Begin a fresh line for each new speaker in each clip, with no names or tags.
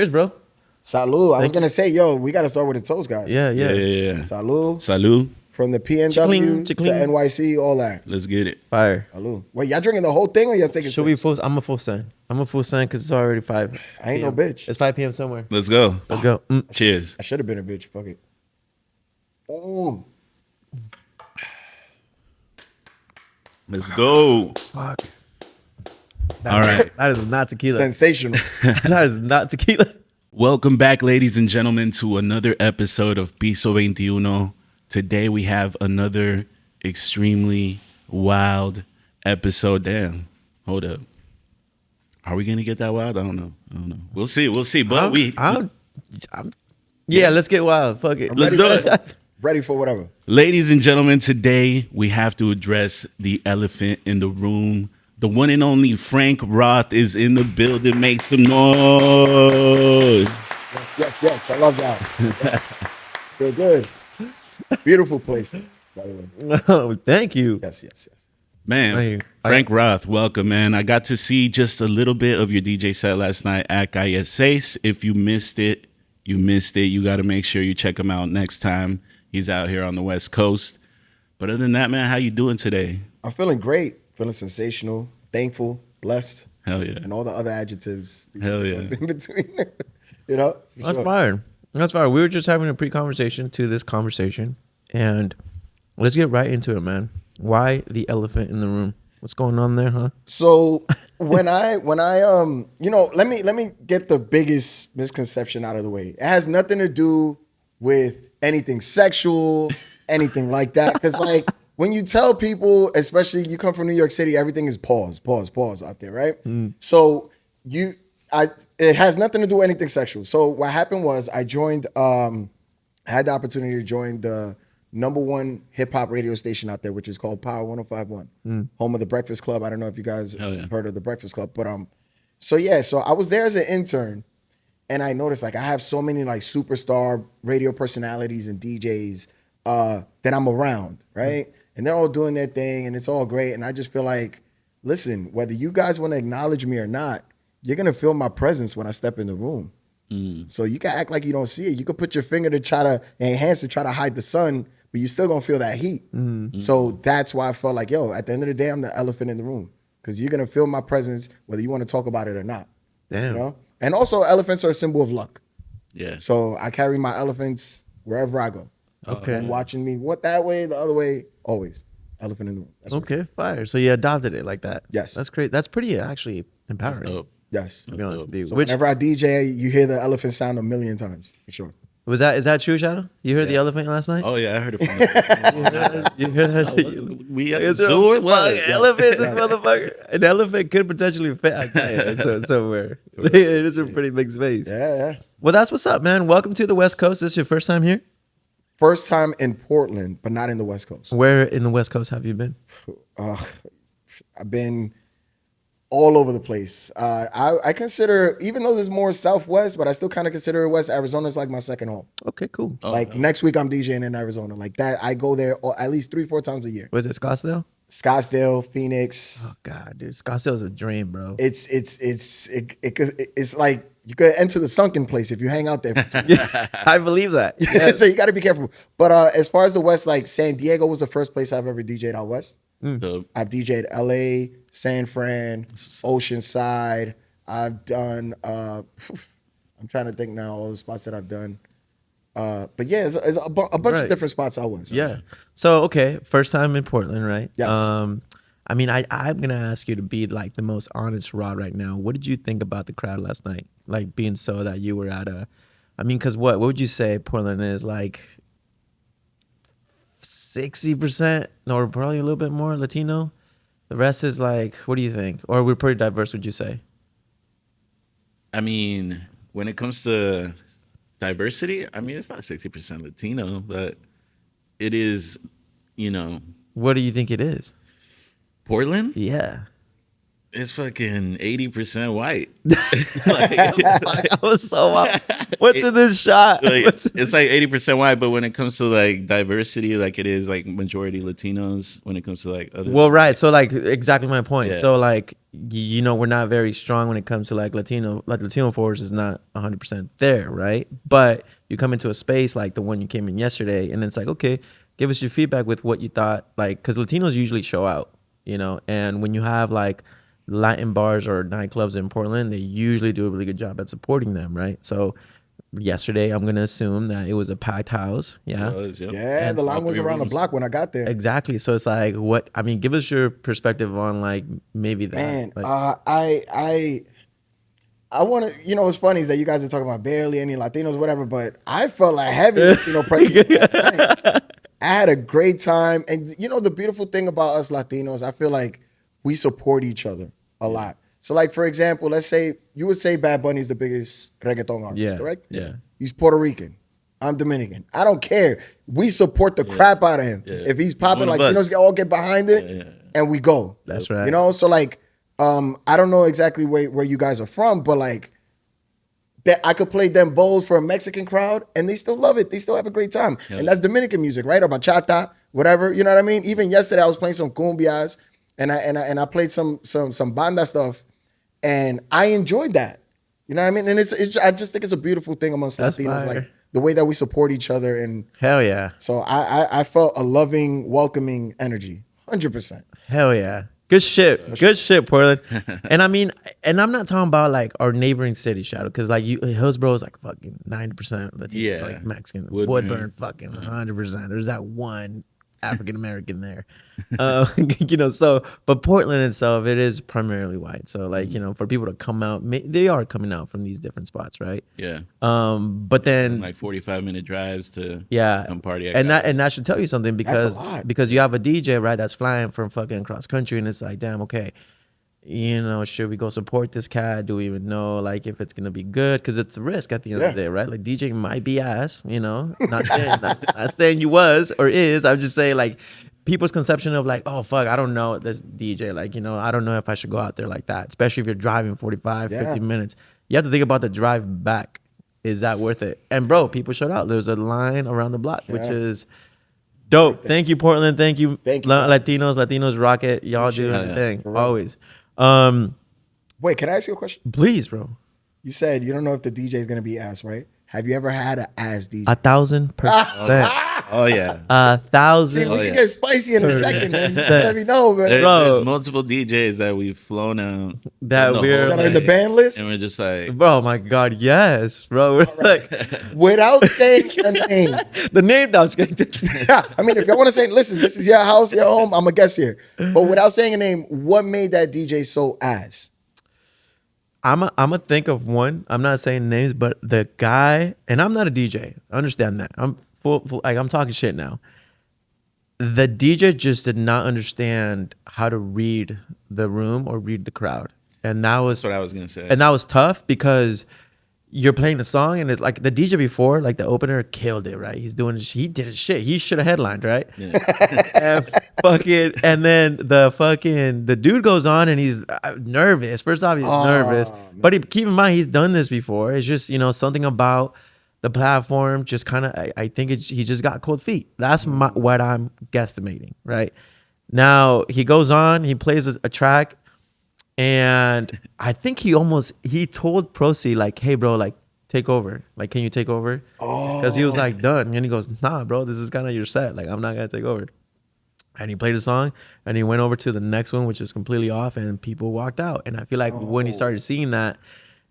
Cheers, bro.
Salud. I was going to say, yo, we got to start with the toast, guys.
Yeah.
Salud.
Salud.
From the PNW to
Chicling.
NYC, all that.
Let's get it.
Fire.
Salud. Wait, y'all drinking the whole thing or y'all taking
Should we
sips?
full? I'm a full sign. because it's already 5.
I ain't no
PM.
bitch.
It's 5 p.m. somewhere.
Let's go.
Let's go.
Cheers.
I should have been a bitch. Fuck it. Oh.
Let's go.
Fuck.
All right.
That is not tequila.
Sensational.
That is not tequila.
Welcome back, ladies and gentlemen, to another episode of PISO21. Today we have another extremely wild episode. Damn. Hold up. Are we going to get that wild? I don't know. We'll see. But
Yeah, let's get wild. Fuck it.
Let's do it.
Ready for whatever.
Ladies and gentlemen, today we have to address the elephant in the room. The one and only Frank Roth is in the building. Make some noise.
Yes. I love that. Yes. Feel good. Beautiful place, by the way.
Oh, thank you.
Yes.
Man, Frank Roth, welcome, man. I got to see just a little bit of your DJ set last night at Calle. If you missed it, you missed it. You got to make sure you check him out next time he's out here on the West Coast. But other than that, man, how you doing today?
I'm feeling great. Feeling sensational, thankful, blessed.
Hell yeah.
And all the other adjectives.
Hell yeah.
In between. You know? For
That's
sure.
fire. That's fire. We were just having a pre-conversation to this conversation, and let's get right into it, man. Why the elephant in the room? What's going on there, huh?
So when I let me get the biggest misconception out of the way. It has nothing to do with anything sexual, anything like that. Because like when you tell people, especially you come from New York City, everything is pause out there, right? So it has nothing to do with anything sexual. So what happened was I joined, had the opportunity to join the #1 hip hop radio station out there, which is called Power 105.1, home of the Breakfast Club. I don't know if you guys have heard of the Breakfast Club, but so I was there as an intern, and I noticed like I have so many like superstar radio personalities and DJs that I'm around, right? And they're all doing their thing, and it's all great. And I just feel like, listen, whether you guys want to acknowledge me or not, you're gonna feel my presence when I step in the room. So you can act like you don't see it. You can put your finger to try to enhance it, try to hide the sun, but you're still gonna feel that heat. So that's why I felt like, yo, at the end of the day, I'm the elephant in the room because you're gonna feel my presence whether you want to talk about it or not.
Damn.
You know? And also, elephants are a symbol of luck.
Yeah.
So I carry my elephants wherever I go.
Okay.
And watching me, what that way, the other way, always. Elephant in the room. That's what-
Okay, fire. So you adopted it like that.
Yes.
That's great. That's pretty actually empowering.
That's dope.
Yes.
To be honest with you.
So
Which
whenever I DJ, you hear the elephant sound a million times, for sure.
is that true, Shadow? You heard the elephant last night?
Oh, yeah, I heard it from the
You heard that?
We
It's
do
a
it. What?
fucking elephant, this motherfucker. An elephant could potentially fit somewhere. It is a pretty big space.
Yeah.
Well, that's what's up, man. Welcome to the West Coast. This is your first time here?
First time in Portland, but not in the West Coast.
Where in the West Coast have you been?
I've been all over the place. I consider, even though there's more Southwest, but I still kind of consider West Arizona's like my second home.
Okay, cool.
Next week I'm DJing in Arizona. Like that, I go there at least 3-4 times a year.
Was it Scottsdale?
Scottsdale, Phoenix.
Oh, God, dude. Scottsdale's a dream, bro.
It's like you could enter the sunken place if you hang out there for too long.
I believe that. Yeah.
So you got to be careful. But as far as the West, like San Diego was the first place I've ever DJ'd out West.
Dope.
I've DJ'd LA, San Fran, Oceanside. I've done, I'm trying to think now all the spots that I've done. But yeah, it's a bunch of different spots I went.
Yeah. So, okay, first time in Portland, right?
Yes.
I mean, I'm going to ask you to be like the most honest Rod right now. What did you think about the crowd last night? Like being so that you were at because what would you say Portland is like 60% or probably a little bit more Latino? The rest is like, what do you think? Or we're pretty diverse, would you say?
I mean, when it comes to diversity, I mean, it's not 60% Latino, but it is,
What do you think it is?
Portland?
Yeah.
It's fucking 80% white.
I was so off. What's in this shot?
It's like 80% white, but when it comes to like diversity, like it is like majority Latinos when it comes to like other.
Well, right. So like exactly my point.
Yeah.
So like you know, we're not very strong when it comes to like Latino force is not 100% there, right? But you come into a space like the one you came in yesterday, and it's like, okay, give us your feedback with what you thought, like, because Latinos usually show out, you know, and when you have like Latin bars or nightclubs in Portland, they usually do a really good job at supporting them, right? So yesterday, I'm gonna assume that it was a packed house, yeah.
Yeah, the line was around the block when I got there.
Exactly. So it's like, what? I mean, give us your perspective on like maybe that.
Man,
like,
I want to, you know, what's funny is that you guys are talking about barely any Latinos, whatever, but I felt like heavy Latino presence last night. I had a great time. And, you know, the beautiful thing about us Latinos, I feel like we support each other a lot. So, like, for example, let's say you would say Bad Bunny is the biggest reggaeton artist, correct?
Yeah.
He's Puerto Rican. I'm Dominican. I don't care. We support the crap out of him.
Yeah.
If he's popping,
One of
like,
us.
you know, all get behind it and we go.
That's right.
You know, so like, I don't know exactly where you guys are from, but like, that I could play them both for a Mexican crowd and they still love it. They still have a great time.
Yeah.
And that's Dominican music, right? Or bachata, whatever. You know what I mean? Even yesterday I was playing some cumbias and I played some banda stuff and I enjoyed that. You know what I mean? And it's I just think it's a beautiful thing amongst
That's
Latinos,
fire.
like the way that we support each other. And
Hell yeah.
so I felt a loving, welcoming energy. 100%.
Hell yeah. Good shit. Good shit, Portland. And I mean, and I'm not talking about like our neighboring city, Shadow, because like Hillsborough is like fucking 90% Latino,
Yeah.
like Mexican.
Woodburn.
Woodburn fucking 100%. There's that one African American there. You know, so, but Portland itself, it is primarily white. So like, you know, for people to come out, they are coming out from these different spots, right?
Yeah.
But then
Like 45-minute drives to
yeah,
come party at
and
Calle.
that should tell you something because
lot.
you have a DJ, right, that's flying from fucking cross country, and it's like, damn, okay, you know, should we go support this cat? Do we even know like if it's gonna be good? Because it's a risk at the end of the day, right? Like DJing might be ass, you know. Not saying not saying you was or is. I'm just saying like people's conception of like, oh fuck, I don't know this DJ, like, you know, I don't know if I should go out there like that, especially if you're driving 45, 50 minutes. You have to think about the drive back. Is that worth it? And bro, people showed out. There's a line around the block, which is dope. Thank you, Portland. Thank you, Latinos rock it. Y'all do your thing always.
Wait, can I ask you a question?
Please, bro.
You said you don't know if the DJ is going to be ass, right? Have you ever had an ass DJ?
1,000%.
Oh yeah.
1,000.
See, we
yeah.
can get spicy in a second, man. Let me know, man.
Bro.
There's multiple DJs that we've flown out
That
the
we're
whole
That are in the
night,
band list?
and we're just like,
Bro, my God, yes, bro. We're like
Without saying a name.
the name that was getting.
I mean, if y'all want to say, listen, this is your house, your home, I'm a guest here. But without saying a name, what made that DJ so ass?
I'm a think of one. I'm not saying names, but the guy, and I'm not a DJ. I understand that. I'm full like I'm talking shit now. The DJ just did not understand how to read the room or read the crowd, and that was
that's what I was gonna say.
and that was tough because you're playing the song and it's like the DJ before, like the opener killed it, right? He did his shit. He should have headlined, right?
Yeah.
And then the dude goes on and he's nervous. First off, he's nervous, but keep in mind he's done this before. It's just, you know, something about the platform just kind of, I think he just got cold feet. That's what I'm guesstimating, right? Now he goes on, he plays a track. And I think he told Procy like, hey bro, like take over. Like, can you take over? Because he was like done. And he goes, nah, bro, this is kind of your set. Like, I'm not gonna take over. And he played a song and he went over to the next one, which is completely off, and people walked out. And I feel like when he started seeing that,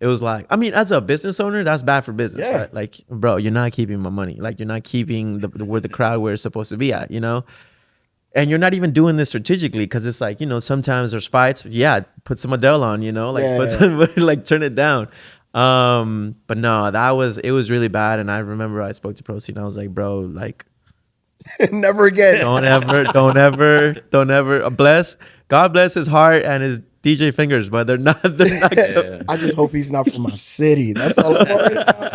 it was like, I mean, as a business owner, that's bad for business.
Yeah.
Right? Like, bro, you're not keeping my money. Like, you're not keeping where the crowd where it's supposed to be at, you know? And you're not even doing this strategically because it's like, you know, sometimes there's fights. Yeah, put some Adele on, you know, like like turn it down. But no, it was really bad. And I remember I spoke to Procy and I was like, bro, like,
Never again.
don't ever God bless his heart and his DJ fingers, but they're not.
Yeah.
I just hope he's not from my city. That's all I'm worried about.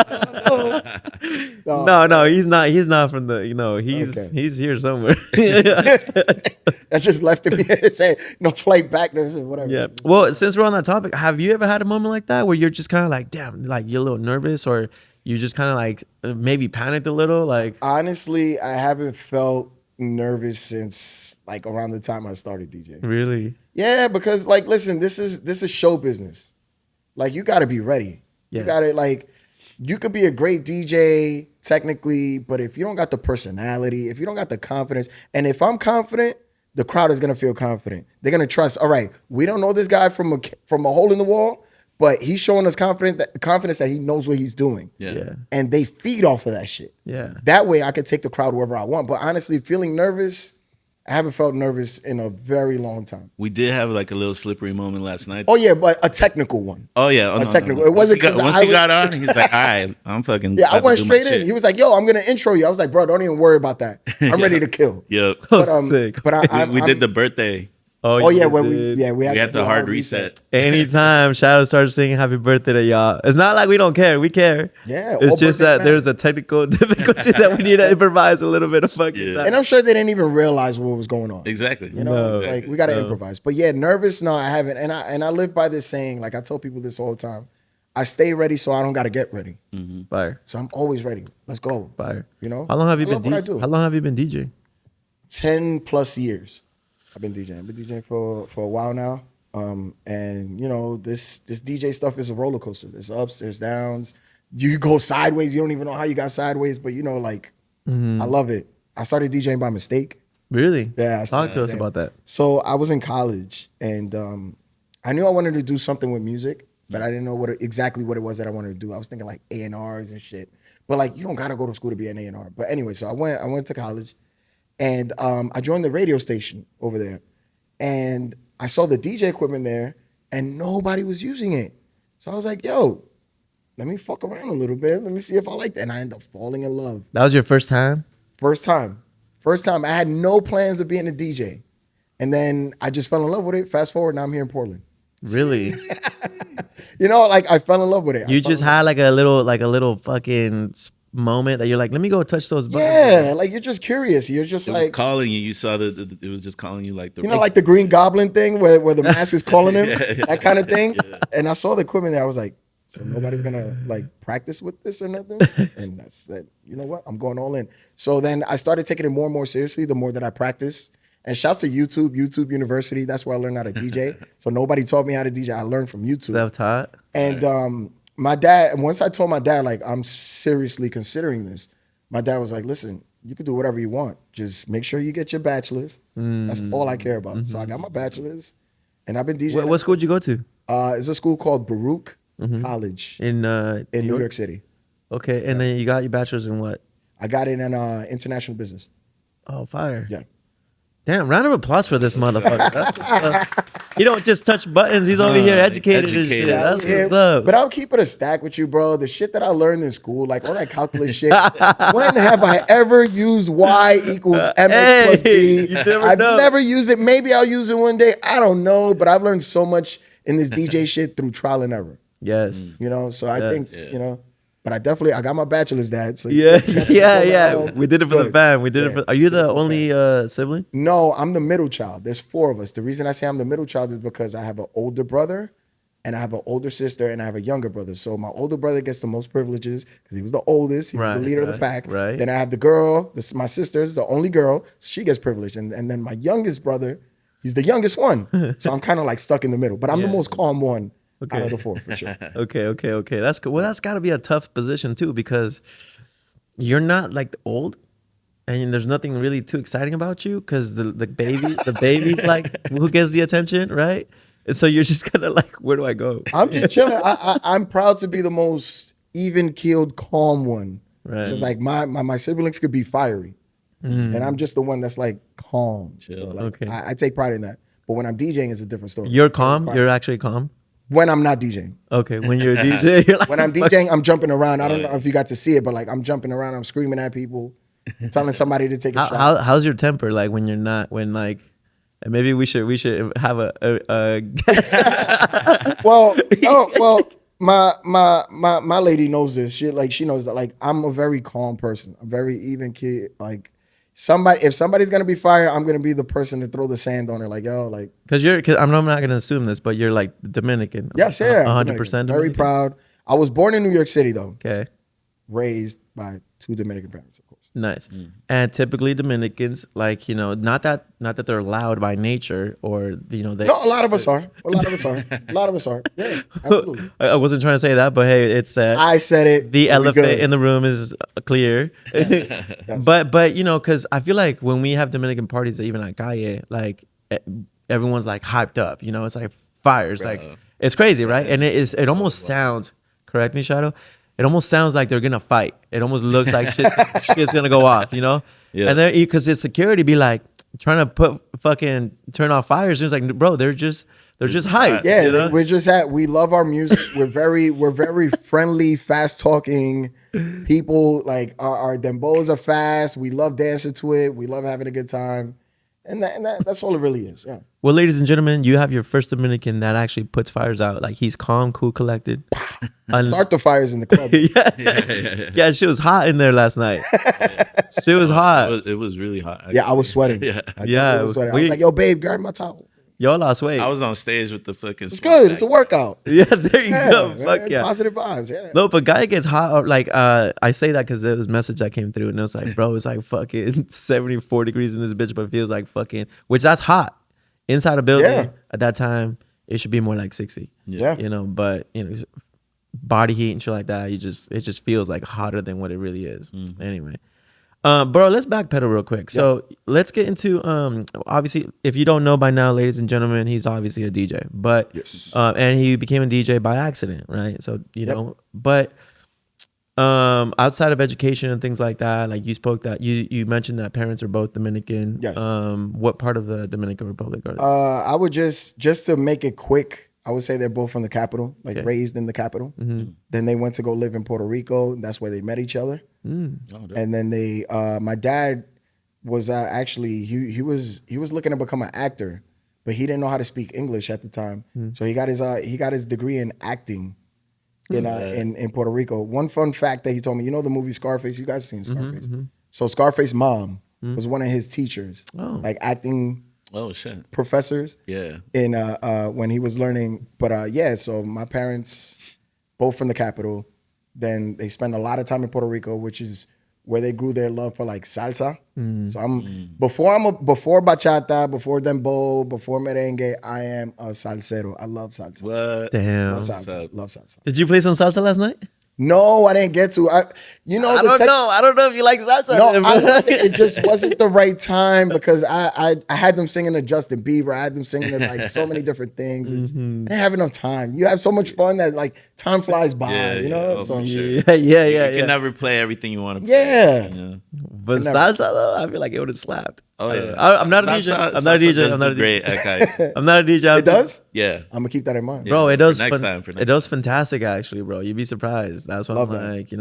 No, he's not. He's not from the. You know, he's here somewhere.
That just left him here saying no flight back. Whatever.
Yeah. Well, since we're on that topic, have you ever had a moment like that where you're just kind of like, damn, like you're a little nervous, or you just kind of like maybe panicked a little, like?
Honestly, I haven't felt nervous since like around the time I started DJing.
Really?
Yeah, because like, listen, this is show business. Like, you got to be ready.
Yeah.
You got to like, you could be a great DJ technically, but if you don't got the personality, if you don't got the confidence, and if I'm confident, the crowd is gonna feel confident. They're gonna trust. All right, we don't know this guy from a hole in the wall, but he's showing us confidence that he knows what he's doing.
Yeah.
And they feed off of that shit.
Yeah.
That way I could take the crowd wherever I want. But honestly, feeling nervous, I haven't felt nervous in a very long time.
We did have like a little slippery moment last night.
Oh yeah, but a technical one.
Oh yeah,
A technical. It wasn't because
once he got on, he's like, "All right, I'm fucking."
Yeah, I
about
went
to do my
straight in.
shit."
He was like, "Yo, I'm gonna intro you." I was like, "Bro, don't even worry about that. I'm ready to kill."
Yep.
Oh, sick.
But
we did the birthday.
Oh
you
yeah, when
did.
we had
the hard reset.
Anytime Shadow starts singing happy birthday to y'all, it's not like we don't care. We care.
Yeah,
It's
all
just
birthdays
that
matter.
there's a technical difficulty that we need to improvise a little bit of fucking
Yeah.
time.
And I'm sure they didn't even realize what was going on.
Exactly.
You know,
No.
It's like we got to improvise. But yeah, nervous. No, I haven't. And I live by this saying. Like I tell people this all the time. I stay ready, so I don't got to get ready.
Fire.
So I'm always ready. Let's go.
Fire.
You know.
How long have you
I
been
love what I do.
How long have you been DJing?
10+ years. I've been DJing. I've been DJing for a while now. And you know, this DJ stuff is a roller coaster. There's ups, there's downs. You go sideways. You don't even know how you got sideways, but you know, like I love it. I started DJing by mistake.
Really?
Yeah. I
Talk
started
to us
DJing.
about that.
So I was in college, and I knew I wanted to do something with music, but I didn't know exactly what it was that I wanted to do. I was thinking like A&Rs and shit. But like, you don't gotta go to school to be an A&R. But anyway, so I went to college, and I joined the radio station over there, and I saw the DJ equipment there, and nobody was using it. So I was like, yo, let me fuck around a little bit. Let me see if I like that. And I ended up falling in love.
That was your first time?
First time. I had no plans of being a DJ. And then I just fell in love with it. Fast forward, now I'm here in Portland.
Really?
You know, like I fell in love with it.
You just had like a little fucking moment that you're like, let me go touch those buttons.
Yeah, like you're just curious. You're just
It was
like,
calling you. You saw it was just calling you like the.
you know, like the Green Goblin thing where the mask is calling him, that kind of thing. And I saw the equipment there. I was like, so nobody's gonna like practice with this or nothing. And I said, you know what? I'm going all in. So then I started taking it more and more seriously the more that I practiced. And shouts to YouTube University. That's where I learned how to DJ. So nobody taught me how to DJ. I learned from YouTube.
Self-taught?
And my dad, once I told my dad, like, I'm seriously considering this, my dad was like, listen, you can do whatever you want. Just make sure you get your bachelor's. That's all I care about. So I got my bachelor's, and I've been DJing.
What school did you go to?
It's a school called Baruch College
In
New York City.
Okay, and then you got your bachelor's in what?
I got it in international business.
Oh, fire.
Yeah.
Damn, round of applause for this motherfucker. That's what's up. He don't just touch buttons. He's over here educated and shit.
Educated.
That's
Yeah,
what's up.
But I'll keep it a stack with you, bro. The shit that I learned in school, like all that calculus shit. When have I ever used Y equals MX plus B?
you never
I've
know.
never used it. Maybe I'll use it one day. I don't know. But I've learned so much in this DJ shit through trial and error.
Yes.
You know, so I
Yes.
think, you know, but I got my bachelor's, Dad. So
Yeah, yeah.
home.
We did it for the
Good.
fam. We did it
Yeah.
for. Are you
Did it
the
for the
only sibling?
No, I'm the middle child. There's 4 of us. The reason I say I'm the middle child is because I have an older brother, and I have an older sister, and I have a younger brother. So my older brother gets the most privileges because he was the oldest. He was
Right,
the leader of the
right,
pack.
right.
Then I have the girl. My sister's the only girl. She gets privileged. And then my youngest brother, he's the youngest one. So I'm kind of like stuck in the middle. But I'm the most calm one out of the 4 for sure.
Okay. That's good. Well, that's got to be a tough position too because you're not like old, and there's nothing really too exciting about you because the baby's like who gets the attention, right? And so you're just kind of like, where do I go?
I'm just chilling. I'm proud to be the most even-keeled, calm one.
Right.
It's like my siblings could be fiery. And I'm just the one that's like calm. So like,
Okay.
I take pride in that. But when I'm DJing, it's a different story.
You're calm. You're actually calm.
When I'm not DJing.
Okay. When you're a DJ, you're like,
When I'm DJing, I'm jumping around. I don't know if you got to see it, but like I'm jumping around. I'm screaming at people, telling somebody to take a shot.
how's your temper like when you're not like? And maybe we should have a guest.
Well, my lady knows this. She knows that like I'm a very calm person. I'm very even kid. Like if somebody's gonna be fired, I'm gonna be the person to throw the sand on her. Like, yo, like
Cause I'm not gonna assume this, but you're like Dominican.
yes, yeah,
100%.
Very proud. I was born in New York City though.
Okay.
raised by 2 Dominican parents, of course.
Nice. And typically Dominicans, like, not that they're loud by nature, or they.
No, a lot of us are. A lot of us are. A lot of us are. Yeah, absolutely.
I wasn't trying to say that, but hey, it's
I said it.
the
We'll be
elephant
good.
in the room is clear.
Yes.
But because I feel like when we have Dominican parties, even at Calle, like everyone's like hyped up. It's like fires, like it's crazy, right? And it almost sounds. Correct me, Shadow. It almost sounds like they're gonna fight. It almost looks like shit's gonna go off, Yeah. And then because the security be like trying to turn off fires, and it's like, bro, they're just hyped.
Yeah, we love our music. We're very friendly, fast talking people. Like our dembos are fast. We love dancing to it. We love having a good time. And that's all it really is. Yeah.
Well, ladies and gentlemen, you have your first Dominican that actually puts fires out. Like, he's calm, cool, collected.
Start the fires in the club.
Yeah, she was hot in there last night. She was hot.
It was really hot.
Yeah, I was sweating. I was sweating. I was like, yo, babe, grab my towel.
Y'all lost weight.
I was on stage with the fucking.
It's good. It's a workout.
Yeah, there you go.
Man,
Fuck yeah.
Positive vibes. Yeah.
No, but guy gets hot. Like, I say that because there was a message that came through, and it was like, bro, it's like fucking 74 degrees in this bitch, but it feels like which that's hot. Inside a building at that time, it should be more like 60.
Yeah.
But body heat and shit like that, it just feels like hotter than what it really is. Anyway. Bro, let's backpedal real quick. So let's get into obviously, if you don't know by now, ladies and gentlemen, he's obviously a DJ, but and he became a DJ by accident, right? So but outside of education and things like that, like you mentioned that parents are both Dominican.
Yes.
What part of the Dominican Republic are they?
I would just to make it quick, I would say they're both from the capital, like raised in the capital. Then they went to go live in Puerto Rico. That's where they met each other. And then my dad was actually he was looking to become an actor, but he didn't know how to speak English at the time. So he got his degree in acting in Puerto Rico. One fun fact that he told me, the movie Scarface? You guys have seen Scarface? So Scarface's mom was one of his teachers, like acting.
Oh shit!
Professors.
Yeah.
In when he was learning, but so my parents, both from the capital, then they spent a lot of time in Puerto Rico, which is where they grew their love for like salsa. So before bachata, before dembow, before merengue, I am a salsero. I love salsa.
What?
Damn.
Love salsa. Love salsa.
Did you play some salsa last night?
No, I didn't get to. I don't know. I don't know if you like salsa. No, it just wasn't the right time because I had them singing to Justin Bieber. I had them singing to like so many different things. I didn't have enough time. You have so much fun that like time flies by. So
you can never play everything you want to play.
Yeah.
But salsa though, I feel like it would have slapped.
Oh yeah.
I'm not a DJ. I'm not a DJ. I'm not a DJ. I'm not a DJ.
It does?
Yeah.
I'm gonna keep that in mind.
Bro, it does.
It
does fantastic actually, bro. You'd be surprised. That's what I'm like,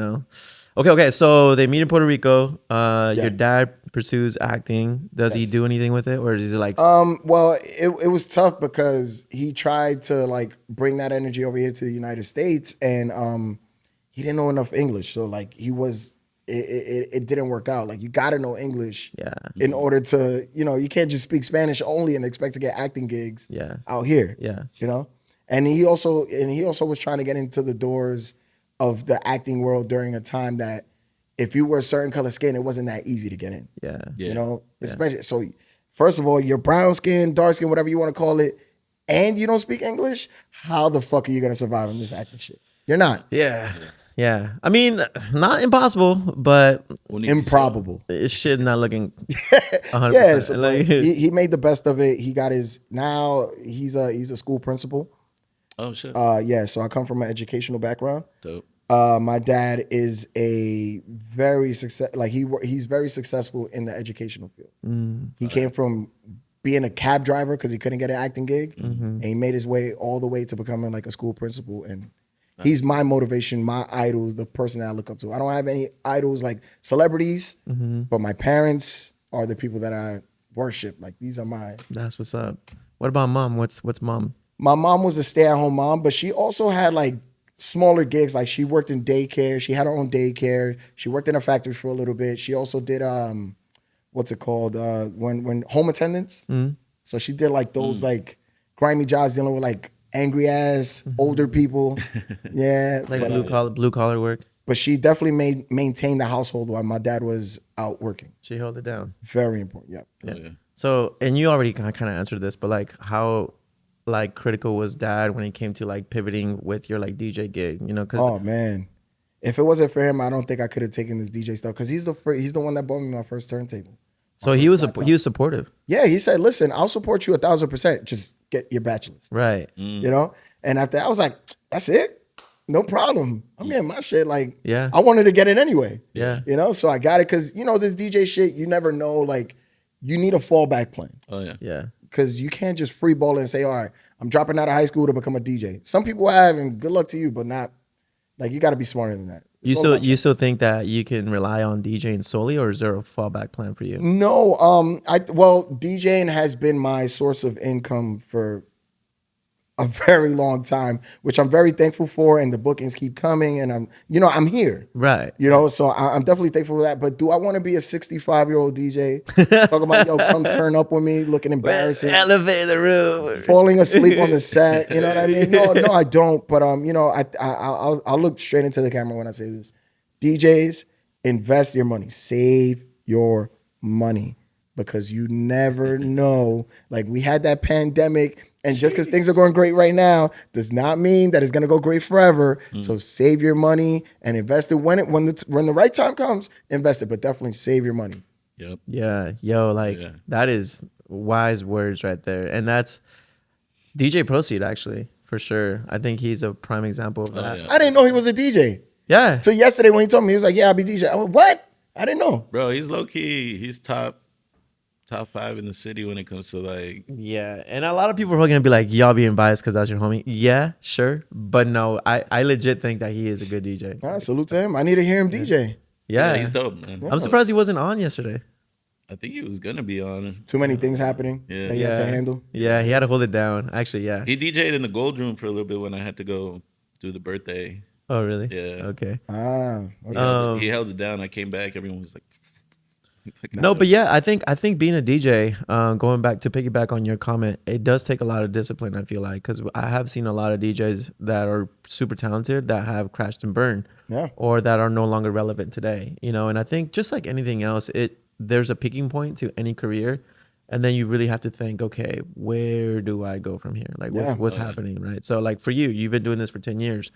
Okay. So they meet in Puerto Rico. Your dad pursues acting. Does he do anything with it, or is he like?
Well, it was tough because he tried to like bring that energy over here to the United States, and he didn't know enough English. So like it didn't work out. Like you got to know English, in order to you can't just speak Spanish only and expect to get acting gigs, out here, And he also was trying to get into the doors of the acting world during a time that if you were a certain color skin, it wasn't that easy to get in. Especially so. First of all, you're brown skin, dark skin, whatever you want to call it, and you don't speak English. How the fuck are you gonna survive in this acting shit? You're not.
Yeah. I mean, not impossible, but
improbable.
It's shit not looking 100%.
So like, he made the best of it. He got he's a school principal.
Oh shit.
So I come from an educational background.
Dope.
My dad is he's very successful in the educational field. He came from being a cab driver because he couldn't get an acting gig, and he made his way all the way to becoming like a school principal. And he's my motivation, my idol, the person that I look up to. I don't have any idols like celebrities, but my parents are the people that I worship. Like these are mine.
That's what's up. What about mom? What's mom?
My mom was a stay-at-home mom, but she also had like smaller gigs. Like she worked in daycare. She had her own daycare. She worked in a factory for a little bit. She also did what's it called? When home attendants. So she did like those like grimy jobs dealing with like angry ass older people. Yeah.
Like blue collar work.
but she definitely maintained the household while my dad was out working.
She held it down.
Very important. Yep.
Yeah.
Oh, yeah.
So, and you already kind of answered this, but like how like critical was dad when it came to like pivoting with your like DJ gig, you know? Cause
Oh man, if it wasn't for him, I don't think I could have taken this DJ stuff because he's the one that bought me my first turntable.
so he was supportive.
Yeah, he said, "Listen, I'll support you 1,000%. Just get your bachelor's."
Right.
You know. And after that, I was like, "That's it, no problem. I'm getting my shit." Like,
Yeah.
I wanted to get it anyway.
Yeah.
You know, so I got it because this DJ shit, you never know. Like, you need a fallback plan.
Oh yeah.
Yeah.
Because you can't just free ball and say, all right, I'm dropping out of high school to become a DJ. Some people have, and good luck to you, but not, like, you got to be smarter than that.
You still think that you can rely on DJing solely, or is there a fallback plan for you?
No, DJing has been my source of income for a very long time, which I'm very thankful for, and the bookings keep coming, and I'm here.
Right.
So I'm definitely thankful for that. But do I want to be a 65-year-old DJ? Talk about, come turn up with me, looking embarrassing,
Elevate the room,
falling asleep on the set. You know what I mean? No, I don't. But I'll look straight into the camera when I say this. DJs, invest your money, save your money, because you never know. Like, we had that pandemic. And just because things are going great right now does not mean that it's going to go great forever. So save your money and invest it when the right time comes. Invest it, but definitely save your money.
Yep.
Yeah, yo, like that is wise words right there, and that's DJ Proceed actually for sure. I think he's a prime example of that.
Yeah.
I didn't know he was a DJ.
Yeah.
So yesterday when he told me, he was like, "Yeah, I'll be DJ." I went, "What? I didn't know."
Bro, he's low key. He's top 5 in the city when it comes to like.
Yeah, and a lot of people are gonna be like, "Y'all being biased because that's your homie." Yeah, sure, but no, I legit think that he is a good DJ.
Salute to him. I need to hear him DJ.
Yeah,
He's dope, man.
I'm surprised he wasn't on yesterday.
I think he was gonna be on.
Too many things happening that he had to handle.
Yeah, he had to hold it down. Actually, yeah.
He DJ'd in the Gold Room for a little bit when I had to go do the birthday.
Oh, really?
Yeah.
Okay.
Okay.
He held it down. I came back. Everyone was like.
No, but yeah, I think being a DJ, going back to piggyback on your comment, it does take a lot of discipline. I feel like, because I have seen a lot of DJs that are super talented that have crashed and burned, or that are no longer relevant today. And I think just like anything else, there's a peaking point to any career, and then you really have to think, okay, where do I go from here? Like, what's happening, right? So, like for you, you've been doing this for 10 years.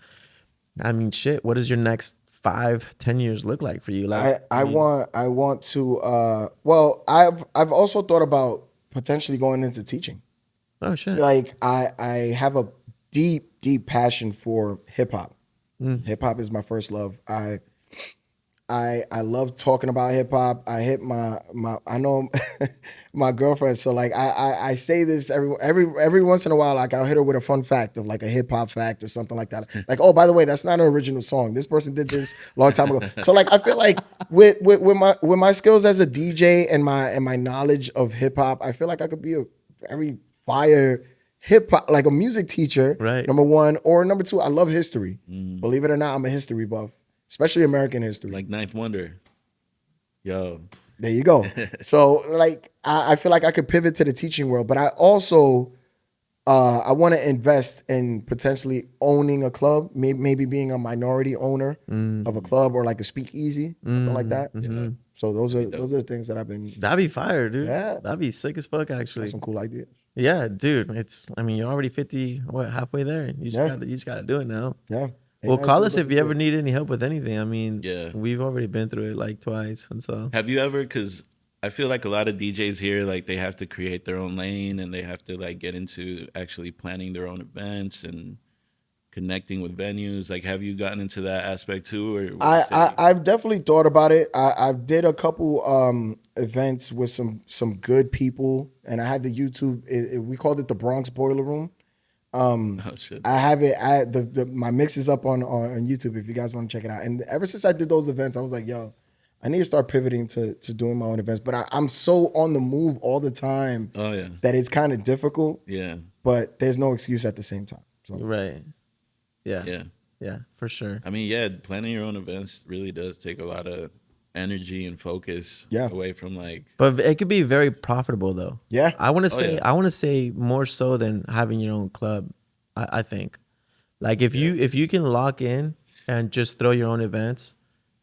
I mean, shit, what does your next 5-10 years look like for you? Like,
I want to I've also thought about potentially going into teaching.
Oh shit.
Like, I have a deep passion for hip hop. Hip hop is my first love. I love talking about hip hop. I hit my I know my girlfriend, so like I say this every once in a while. Like, I'll hit her with a fun fact of like a hip hop fact or something like that. Like, oh, by the way, that's not an original song. This person did this a long time ago. So like, I feel like with my skills as a DJ and my knowledge of hip hop, I feel like I could be a very fire hip hop, like a music teacher.
Right.
Number one, or number two, I love history. Believe it or not, I'm a history buff. Especially American history.
Like Ninth Wonder. Yo.
There you go. So like, I feel like I could pivot to the teaching world, but I also, I want to invest in potentially owning a club, maybe being a minority owner of a club, or like a speakeasy, something like that.
Yeah.
So those are things that I've been.
That'd be fire, dude.
Yeah.
That'd be sick as fuck, actually.
That's some cool ideas.
Yeah, dude. You're already 50, halfway there. You just gotta do it now.
Yeah.
Well, call us if you ever need any help with anything. I mean,
Yeah.
we've already been through it like twice, and so.
Have you ever? Because I feel like a lot of DJs here, like they have to create their own lane and they have to like get into actually planning their own events and connecting with venues. Like, have you gotten into that aspect too? Or
I've definitely thought about it. I did a couple events with some good people, and I had the YouTube. We called it the Bronx Boiler Room.
Oh shit!
I have it. My mix is up on YouTube if you guys want to check it out. And ever since I did those events, I was like, yo, I need to start pivoting to doing my own events. But I'm so on the move all the time.
Oh yeah.
That it's kind of difficult.
Yeah.
But there's no excuse at the same time. So.
Right. Yeah.
Yeah.
Yeah, for sure.
I mean, yeah, planning your own events really does take a lot of energy and focus away from like.
But it could be very profitable though.
Yeah.
I want to say more so than having your own club. I think, like if you can lock in and just throw your own events,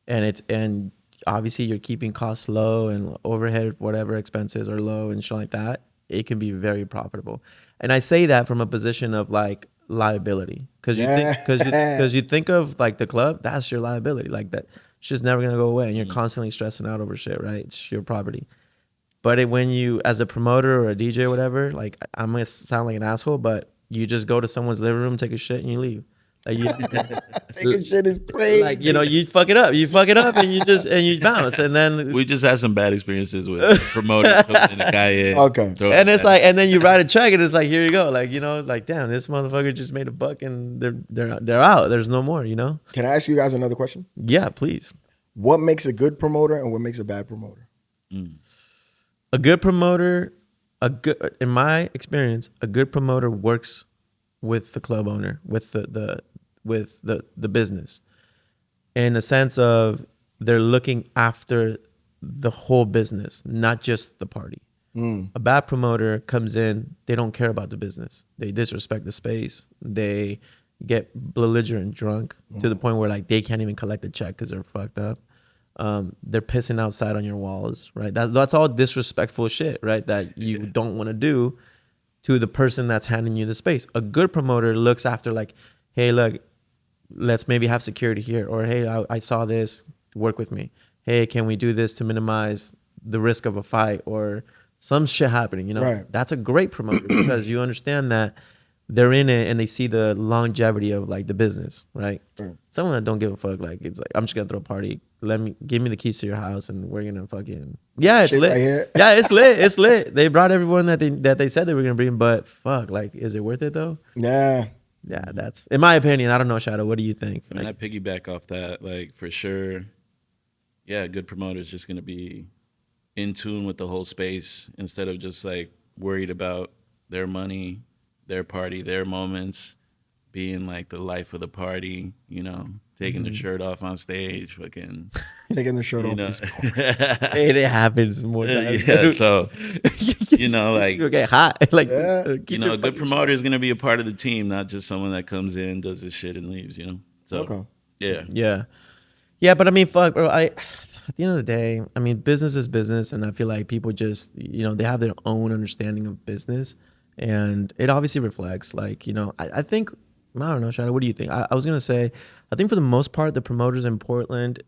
and obviously you're keeping costs low and overhead whatever expenses are low and shit like that, it can be very profitable. And I say that from a position of like liability, because you think of like the club, that's your liability, like that it's just never gonna go away, and you're constantly stressing out over shit, right? It's your property. But when you, as a promoter or a DJ or whatever, like I'm gonna sound like an asshole, but you just go to someone's living room, take a shit, and you leave. Like
taking shit is crazy.
Like, you fuck it up, and you bounce, and then
We just had some bad experiences with promoters coming in the Calle.
Okay.
And it's like, and then you write a check, and it's like, here you go, like, like, damn, this motherfucker just made a buck, and they're out. There's no more,
Can I ask you guys another question?
Yeah, please.
What makes a good promoter and what makes a bad promoter?
A good promoter, in my experience, a good promoter works with the club owner, with the business, in the sense of they're looking after the whole business, not just the party. A bad promoter comes in, they don't care about the business. They disrespect the space. They get belligerent drunk to the point where like they can't even collect a check because they're fucked up. They're pissing outside on your walls, right? That's all disrespectful shit, right? That you don't want to do to the person that's handing you the space. A good promoter looks after like, hey, look, let's maybe have security here, or hey, I saw this, work with me. Hey, can we do this to minimize the risk of a fight or some shit happening?
Right.
That's a great promoter because you understand that they're in it and they see the longevity of like the business, right? Someone that don't give a fuck, like it's like, I'm just gonna throw a party. Give me the keys to your house and we're gonna fucking it's
Shit
lit.
right here.
Yeah, it's lit. It's lit. They brought everyone that they said they were gonna bring, but fuck, like, is it worth it though?
Yeah.
Yeah, that's in my opinion. I don't know, Shadow. What do you think?
I mean, I piggyback off that, like for sure. Yeah, a good promoter is just gonna be in tune with the whole space instead of just like worried about their money, their party, their moments, being like the life of the party, taking the shirt off on stage, fucking
Taking the shirt off.
It happens more times.
Yeah, so like
you get hot. Like
a good promoter is gonna be a part of the team, not just someone that comes in, does his shit, and leaves. So
Okay.
Yeah. But I mean, fuck, bro. At the end of the day, I mean, business is business, and I feel like people just, they have their own understanding of business, and it obviously reflects. Like, I think, I don't know, Shadow, what do you think? I was gonna say, I think for the most part, the promoters in Portland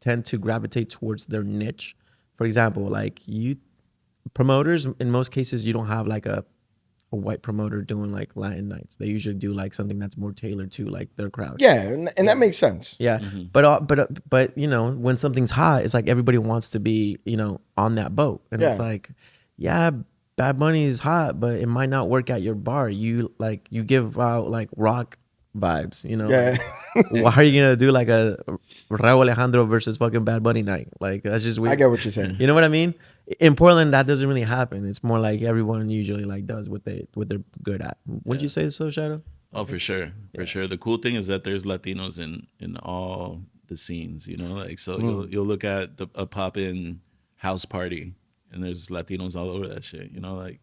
tend to gravitate towards their niche. For example, like promoters, in most cases, you don't have like a white promoter doing like Latin nights. They usually do like something that's more tailored to like their crowd.
Yeah, and that makes sense.
Yeah, but when something's hot, it's like everybody wants to be on that boat, and it's like, yeah, Bad Bunny is hot, but it might not work at your bar. You give out like rock vibes,
Yeah.
Like, why are you gonna do like a Raul Alejandro versus fucking Bad Bunny night? Like, that's just weird.
I get what you're saying.
You know what I mean? In Portland, that doesn't really happen. It's more like everyone usually like does what they're good at. Wouldn't you say so, Shadow?
Oh, for sure, for sure. The cool thing is that there's Latinos in all the scenes. Like so you'll look at a pop-in house party, and there's Latinos all over that shit. Like,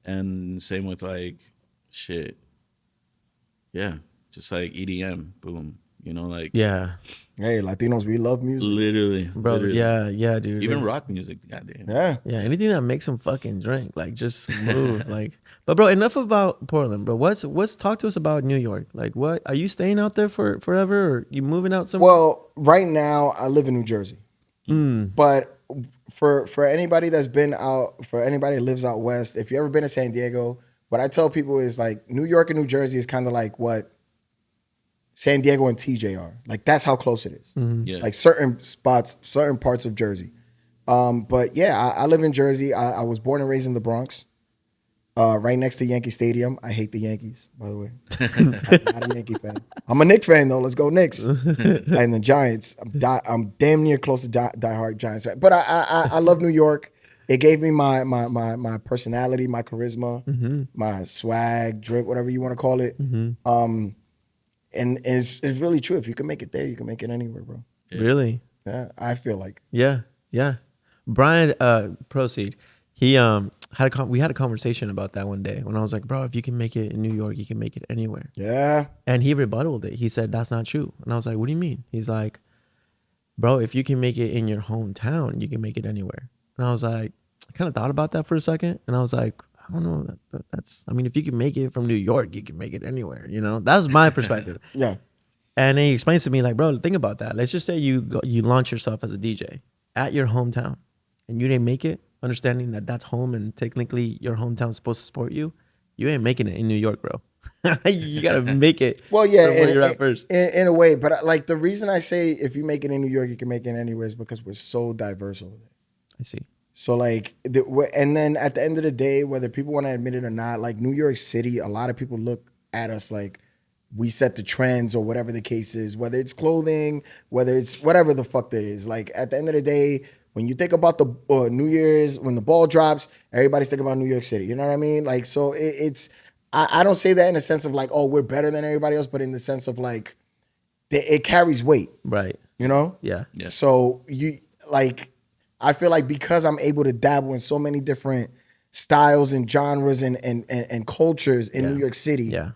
and same with like shit. Yeah, just like EDM, boom. Like
Yeah,
Hey, Latinos, we love music.
literally,
bro.
literally.
Yeah, dude.
Even rock music, goddamn.
Yeah.
Anything that makes them fucking drink, like just move, like. But bro, enough about Portland, bro. What's talk to us about New York? Like, what are you staying out there for forever, or you moving out somewhere?
Well, right now I live in New Jersey, but for anybody that's been out, for anybody that lives out west, if you ever been to San Diego, what I tell people is like New York and New Jersey is kind of like what San Diego and TJ are. Like that's how close it is.
Yeah.
Like certain spots, certain parts of Jersey. But yeah, I live in Jersey. I was born and raised in the Bronx, right next to Yankee Stadium. I hate the Yankees, by the way. I'm not a Yankee fan. I'm a Knicks fan though. Let's go Knicks. And the Giants. I'm damn near close to diehard Giants fan. But I love New York. It gave me my personality, my charisma, my swag, drip, whatever you want to call it. And it's really true. If you can make it there, you can make it anywhere, bro.
Really?
Yeah, I feel like.
Yeah. Brian, proceed. He we had a conversation about that one day when I was like, bro, if you can make it in New York, you can make it anywhere.
Yeah.
And he rebutted it. He said, that's not true. And I was like, what do you mean? He's like, bro, if you can make it in your hometown, you can make it anywhere. And I was like, I kind of thought about that for a second. And I was like, I don't know. That's, I mean, if you can make it from New York, you can make it anywhere. You know, that's my perspective.
Yeah.
And he explains to me like, bro, think about that. Let's just say you launch yourself as a DJ at your hometown and you didn't make it, understanding that that's home and technically your hometown's supposed to support you. You ain't making it in New York, bro. You got to make it.
Well, yeah,
where you're at first.
In a way. But like the reason I say if you make it in New York, you can make it anywhere is because we're so diverse over there.
I see.
So like, and then at the end of the day, whether people want to admit it or not, like New York City, a lot of people look at us like we set the trends or whatever the case is, whether it's clothing, whether it's whatever the fuck that is. Like at the end of the day, when you think about the New Year's, when the ball drops, everybody's thinking about New York City. You know what I mean? Like, so I don't say that in a sense of like, oh, we're better than everybody else, but in the sense of like, it carries weight.
Right.
You know?
Yeah.
So you like, I feel like because I'm able to dabble in so many different styles and genres and cultures in New York City, you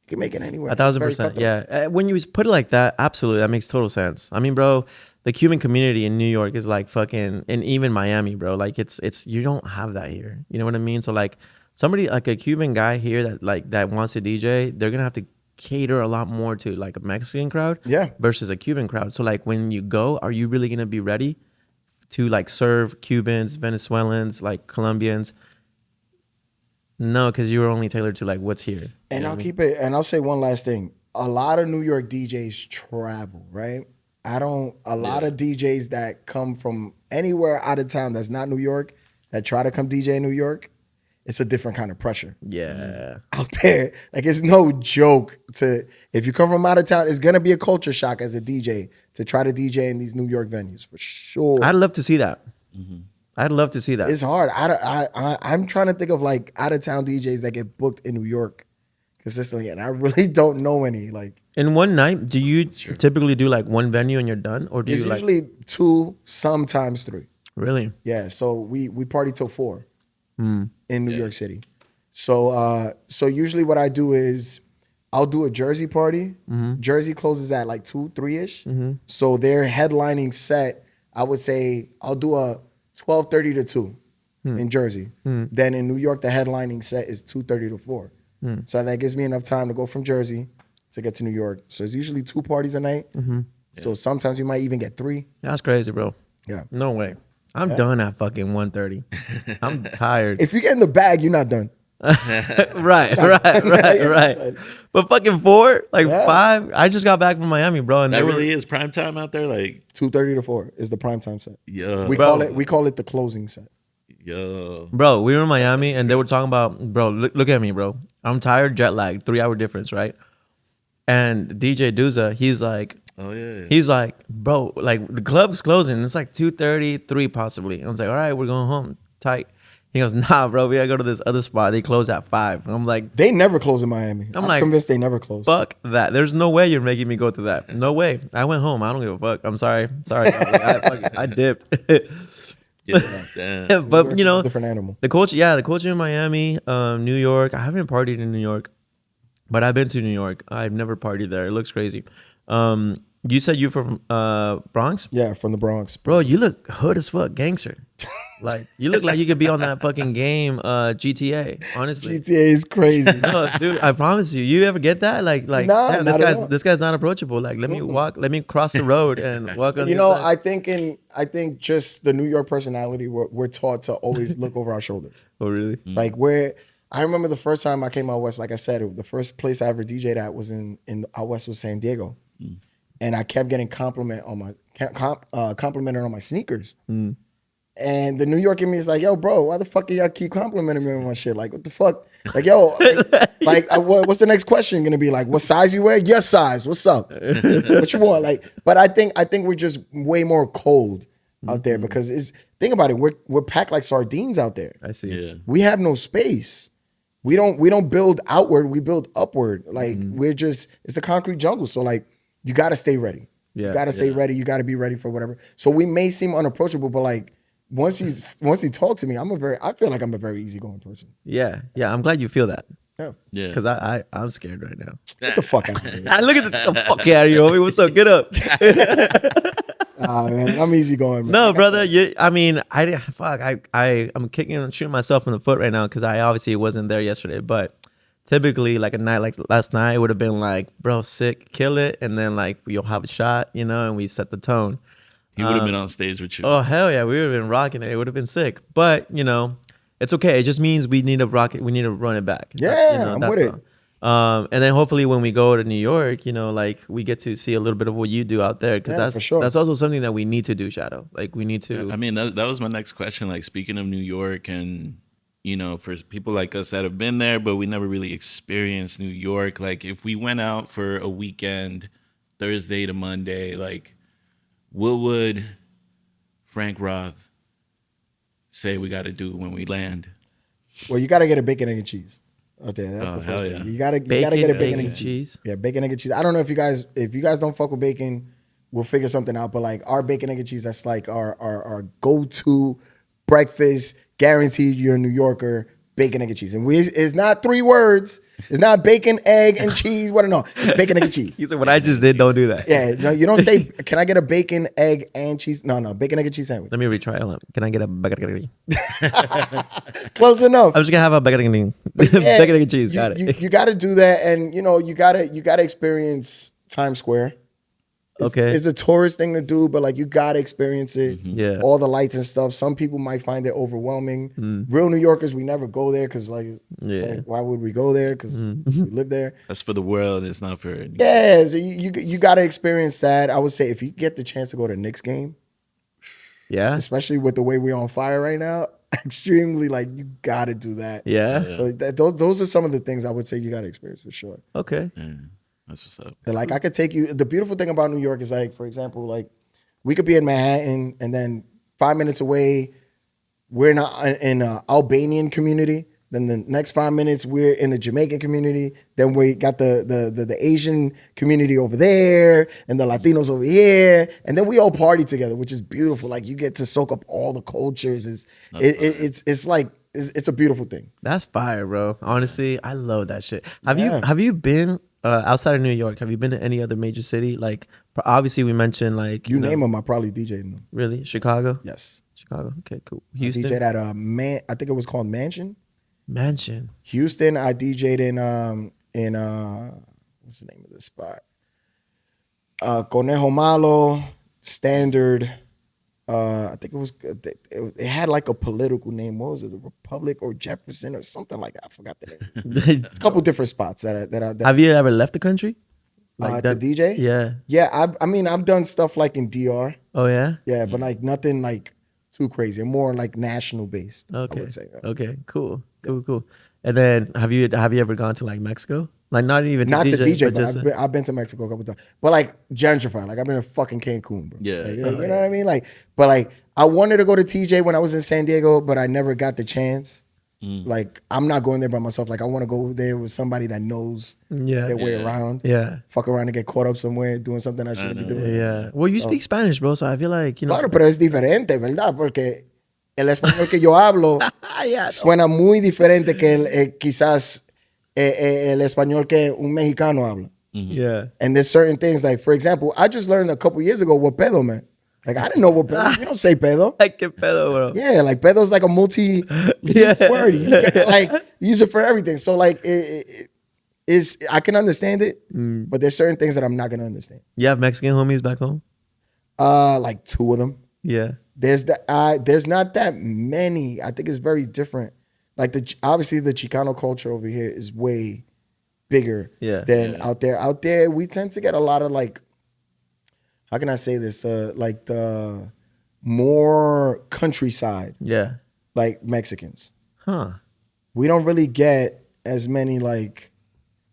can make it anywhere.
1,000%. Yeah. When you put it like that, absolutely, that makes total sense. I mean, bro, the Cuban community in New York is like fucking, and even Miami, bro. Like it's you don't have that here. You know what I mean? So like somebody like a Cuban guy here that wants to DJ, they're gonna have to cater a lot more to like a Mexican crowd, versus a Cuban crowd. So like when you go, are you really gonna be ready to like serve Cubans, Venezuelans, like Colombians? No, because you were only tailored to like what's here.
And I'll keep it, and I'll say one last thing. A lot of New York DJs travel, right? A lot of DJs that come from anywhere out of town that's not New York, that try to come DJ in New York, it's a different kind of pressure.
Yeah.
Out there. Like it's no joke if you come from out of town, it's gonna be a culture shock as a DJ to try to DJ in these New York venues for sure.
I'd love to see that. I'd love to see that.
It's hard. I'm trying to think of like out of town DJs that get booked in New York consistently, and I really don't know any. Like
in one night, do you typically do like one venue and you're done, or do
it's
you
usually 2, sometimes 3?
Really?
Yeah. So we party till 4 in New York City. So usually what I do is I'll do a Jersey party. Jersey closes at like 2, 3-ish. So their headlining set, I would say I'll do a 12:30 to 2 in Jersey. Then in New York, the headlining set is 2:30 to 4. So that gives me enough time to go from Jersey to get to New York. So it's usually 2 parties a night. So sometimes you might even get 3.
That's crazy, bro.
Yeah.
No way. I'm done at fucking 1:30. I'm tired.
If you get in the bag, you're not done.
right. But fucking 4, like 5. I just got back from Miami, bro. And
that really is prime time out there. Like
2:30 to 4 is the prime time set.
Yeah,
we call it the closing set.
Yo,
bro, we were in Miami and they were talking about, bro. Look at me, bro. I'm tired, jet lag, 3-hour difference, right? And DJ Duza, he's like,
oh yeah,
he's like, bro, like the club's closing. It's like 2:30, 3 possibly. I was like, all right, we're going home. Tight. He goes, nah, bro, we gotta go to this other spot. They close at 5. And I'm like,
they never close in Miami. I'm like, convinced they never close.
Fuck that. There's no way you're making me go to that. No way. I went home. I don't give a fuck. I'm sorry. I dipped.
Yeah,
but you know,
different animal.
The culture in Miami, New York. I haven't partied in New York, but I've been to New York. I've never partied there. It looks crazy. You said you're from Bronx?
Yeah, from the Bronx.
Bro, you look hood as fuck, gangster. Like you look like you could be on that fucking game, GTA. Honestly,
GTA is crazy.
No, dude, I promise you. You ever get that? Like,
nah,
damn, this guy's not approachable. Like, let me cross the road and walk on.
You know, I think just the New York personality, we're taught to always look over our shoulders.
Oh, really?
Like I remember the first time I came out west. Like I said, the first place I ever DJ'd at was in out west was San Diego. And I kept getting complimented on my sneakers. And the New York in me is like, yo, bro, why the fuck do y'all keep complimenting me on my shit? Like, what the fuck? Like, yo, what's the next question gonna be? Like, what size you wear? Your size. What's up? What you want? Like, but I think we're just way more cold out there because think about it, we're packed like sardines out there.
I see.
Yeah.
We have no space. We don't build outward. We build upward. Like it's the concrete jungle. So like, you got to stay ready. You got to stay ready. You got to be ready for whatever. So we may seem unapproachable, but like, once you talk to me, I feel like I'm a very easygoing person.
Yeah. I'm glad you feel that.
Yeah.
Yeah.
Because I'm scared right now.
Get the fuck out of here.
Look at the fuck out of here, homie. What's up? Get up.
Man, I'm easygoing, man.
No, brother. I'm shooting myself in the foot right now because I obviously wasn't there yesterday. But typically, like a night like last night, it would have been like, bro, sick, kill it, and then like you'll have a shot, and we set the tone.
He would have been on stage with you.
Oh hell yeah, we would have been rocking it. It would have been sick. But it's okay. It just means we need to rock it. We need to run it back.
Yeah, I'm with it.
And then hopefully when we go to New York, like we get to see a little bit of what you do out there, because
for sure.
that's also something that we need to do, Shadow. Like we need to.
I mean, that was my next question. Like, speaking of New York, and for people like us that have been there, but we never really experienced New York. Like, if we went out for a weekend, Thursday to Monday, like, what would Frank Roth say we got to do when we land?
Well, you got to get a bacon, egg, and cheese out there. That's the first thing. You gotta get a bacon, egg, and cheese. Yeah, bacon, egg, and cheese. I don't know if you guys don't fuck with bacon, we'll figure something out. But like our bacon, egg, and cheese, that's like our go-to breakfast. Guaranteed you're a New Yorker. Bacon, egg, and cheese. And it's not 3 words. It's not bacon, egg, and cheese. What? No, it's bacon, egg, and cheese.
He said, what I just did, don't do that.
Yeah, no, you don't say, can I get a bacon, egg, and cheese? No, bacon, egg, and cheese sandwich.
Let me retry. Hold on. Can I get a bacon,
Close enough.
I'm just gonna have a bacon, bacon, egg, and cheese. Got it.
You got to do that, and you got to experience Times Square. It's a tourist thing to do, but like you gotta experience it.
Mm-hmm. Yeah,
all the lights and stuff. Some people might find it overwhelming. Real New Yorkers, we never go there because like why would we go there? Because we live there.
That's for the world. It's not for
yeah. So you gotta experience that. I would say if you get the chance to go to a Knicks game, especially with the way we're on fire right now, extremely like you gotta do that.
Yeah.
So those are some of the things I would say you gotta experience for sure.
Okay.
Yeah. That's what's up.
Like I could take you. The beautiful thing about New York is like, for example, like we could be in Manhattan and then 5 minutes away, we're in an Albanian community. Then the next 5 minutes, we're in a Jamaican community. Then we got the Asian community over there and the Latinos over here. And then we all party together, which is beautiful. Like you get to soak up all the cultures. It's a beautiful thing.
That's fire, bro. Honestly, I love that shit. Have you been outside of New York? Have you been to any other major city? Like obviously we mentioned like
you name them, I probably DJ'd them.
Really? Chicago?
Yes.
Chicago. Okay, cool. Houston.
I DJ'd at I think it was called Mansion. Houston, I DJ'd in what's the name of this spot? Conejo Malo, Standard. I think it had like a political name. What was it? The Republic or Jefferson or something like that. I forgot the name. A couple different spots that
have you ever left the country?
Like to DJ?
Yeah.
Yeah, I mean I've done stuff like in DR.
Oh yeah?
Yeah, but like nothing like too crazy. More like national based.
Okay.
I would say.
Okay, cool. And then have you ever gone to like Mexico? Like not even to DJ,
but I've been to Mexico a couple times. But like gentrified. Like I've been to fucking Cancun, bro.
Yeah.
Like, you know what I mean? Like, but like I wanted to go to TJ when I was in San Diego, but I never got the chance. Like I'm not going there by myself. Like I want to go there with somebody that knows their way around.
Yeah.
Fuck around and get caught up somewhere doing something I shouldn't be doing.
Yeah. Well, you speak Spanish, bro, so I feel like,
Claro, pero es diferente, ¿verdad? Porque el español que yo hablo suena muy diferente que quizás el español que un mexicano habla.
Yeah.
And there's certain things like, for example, I just learned a couple years ago what pedo meant. Like I didn't know what pedo. You don't say pedo.
Like que pedo, bro.
Yeah, like pedo's like a multi word. Like use it for everything. So like it is. I can understand it, but there's certain things that I'm not gonna understand.
You have Mexican homies back home?
Like 2 of them.
Yeah.
There's not that many. I think it's very different. Like obviously the Chicano culture over here is way bigger than out there. Out there, we tend to get a lot of like, how can I say this? Like the more countryside.
Yeah.
Like Mexicans.
Huh.
We don't really get as many like,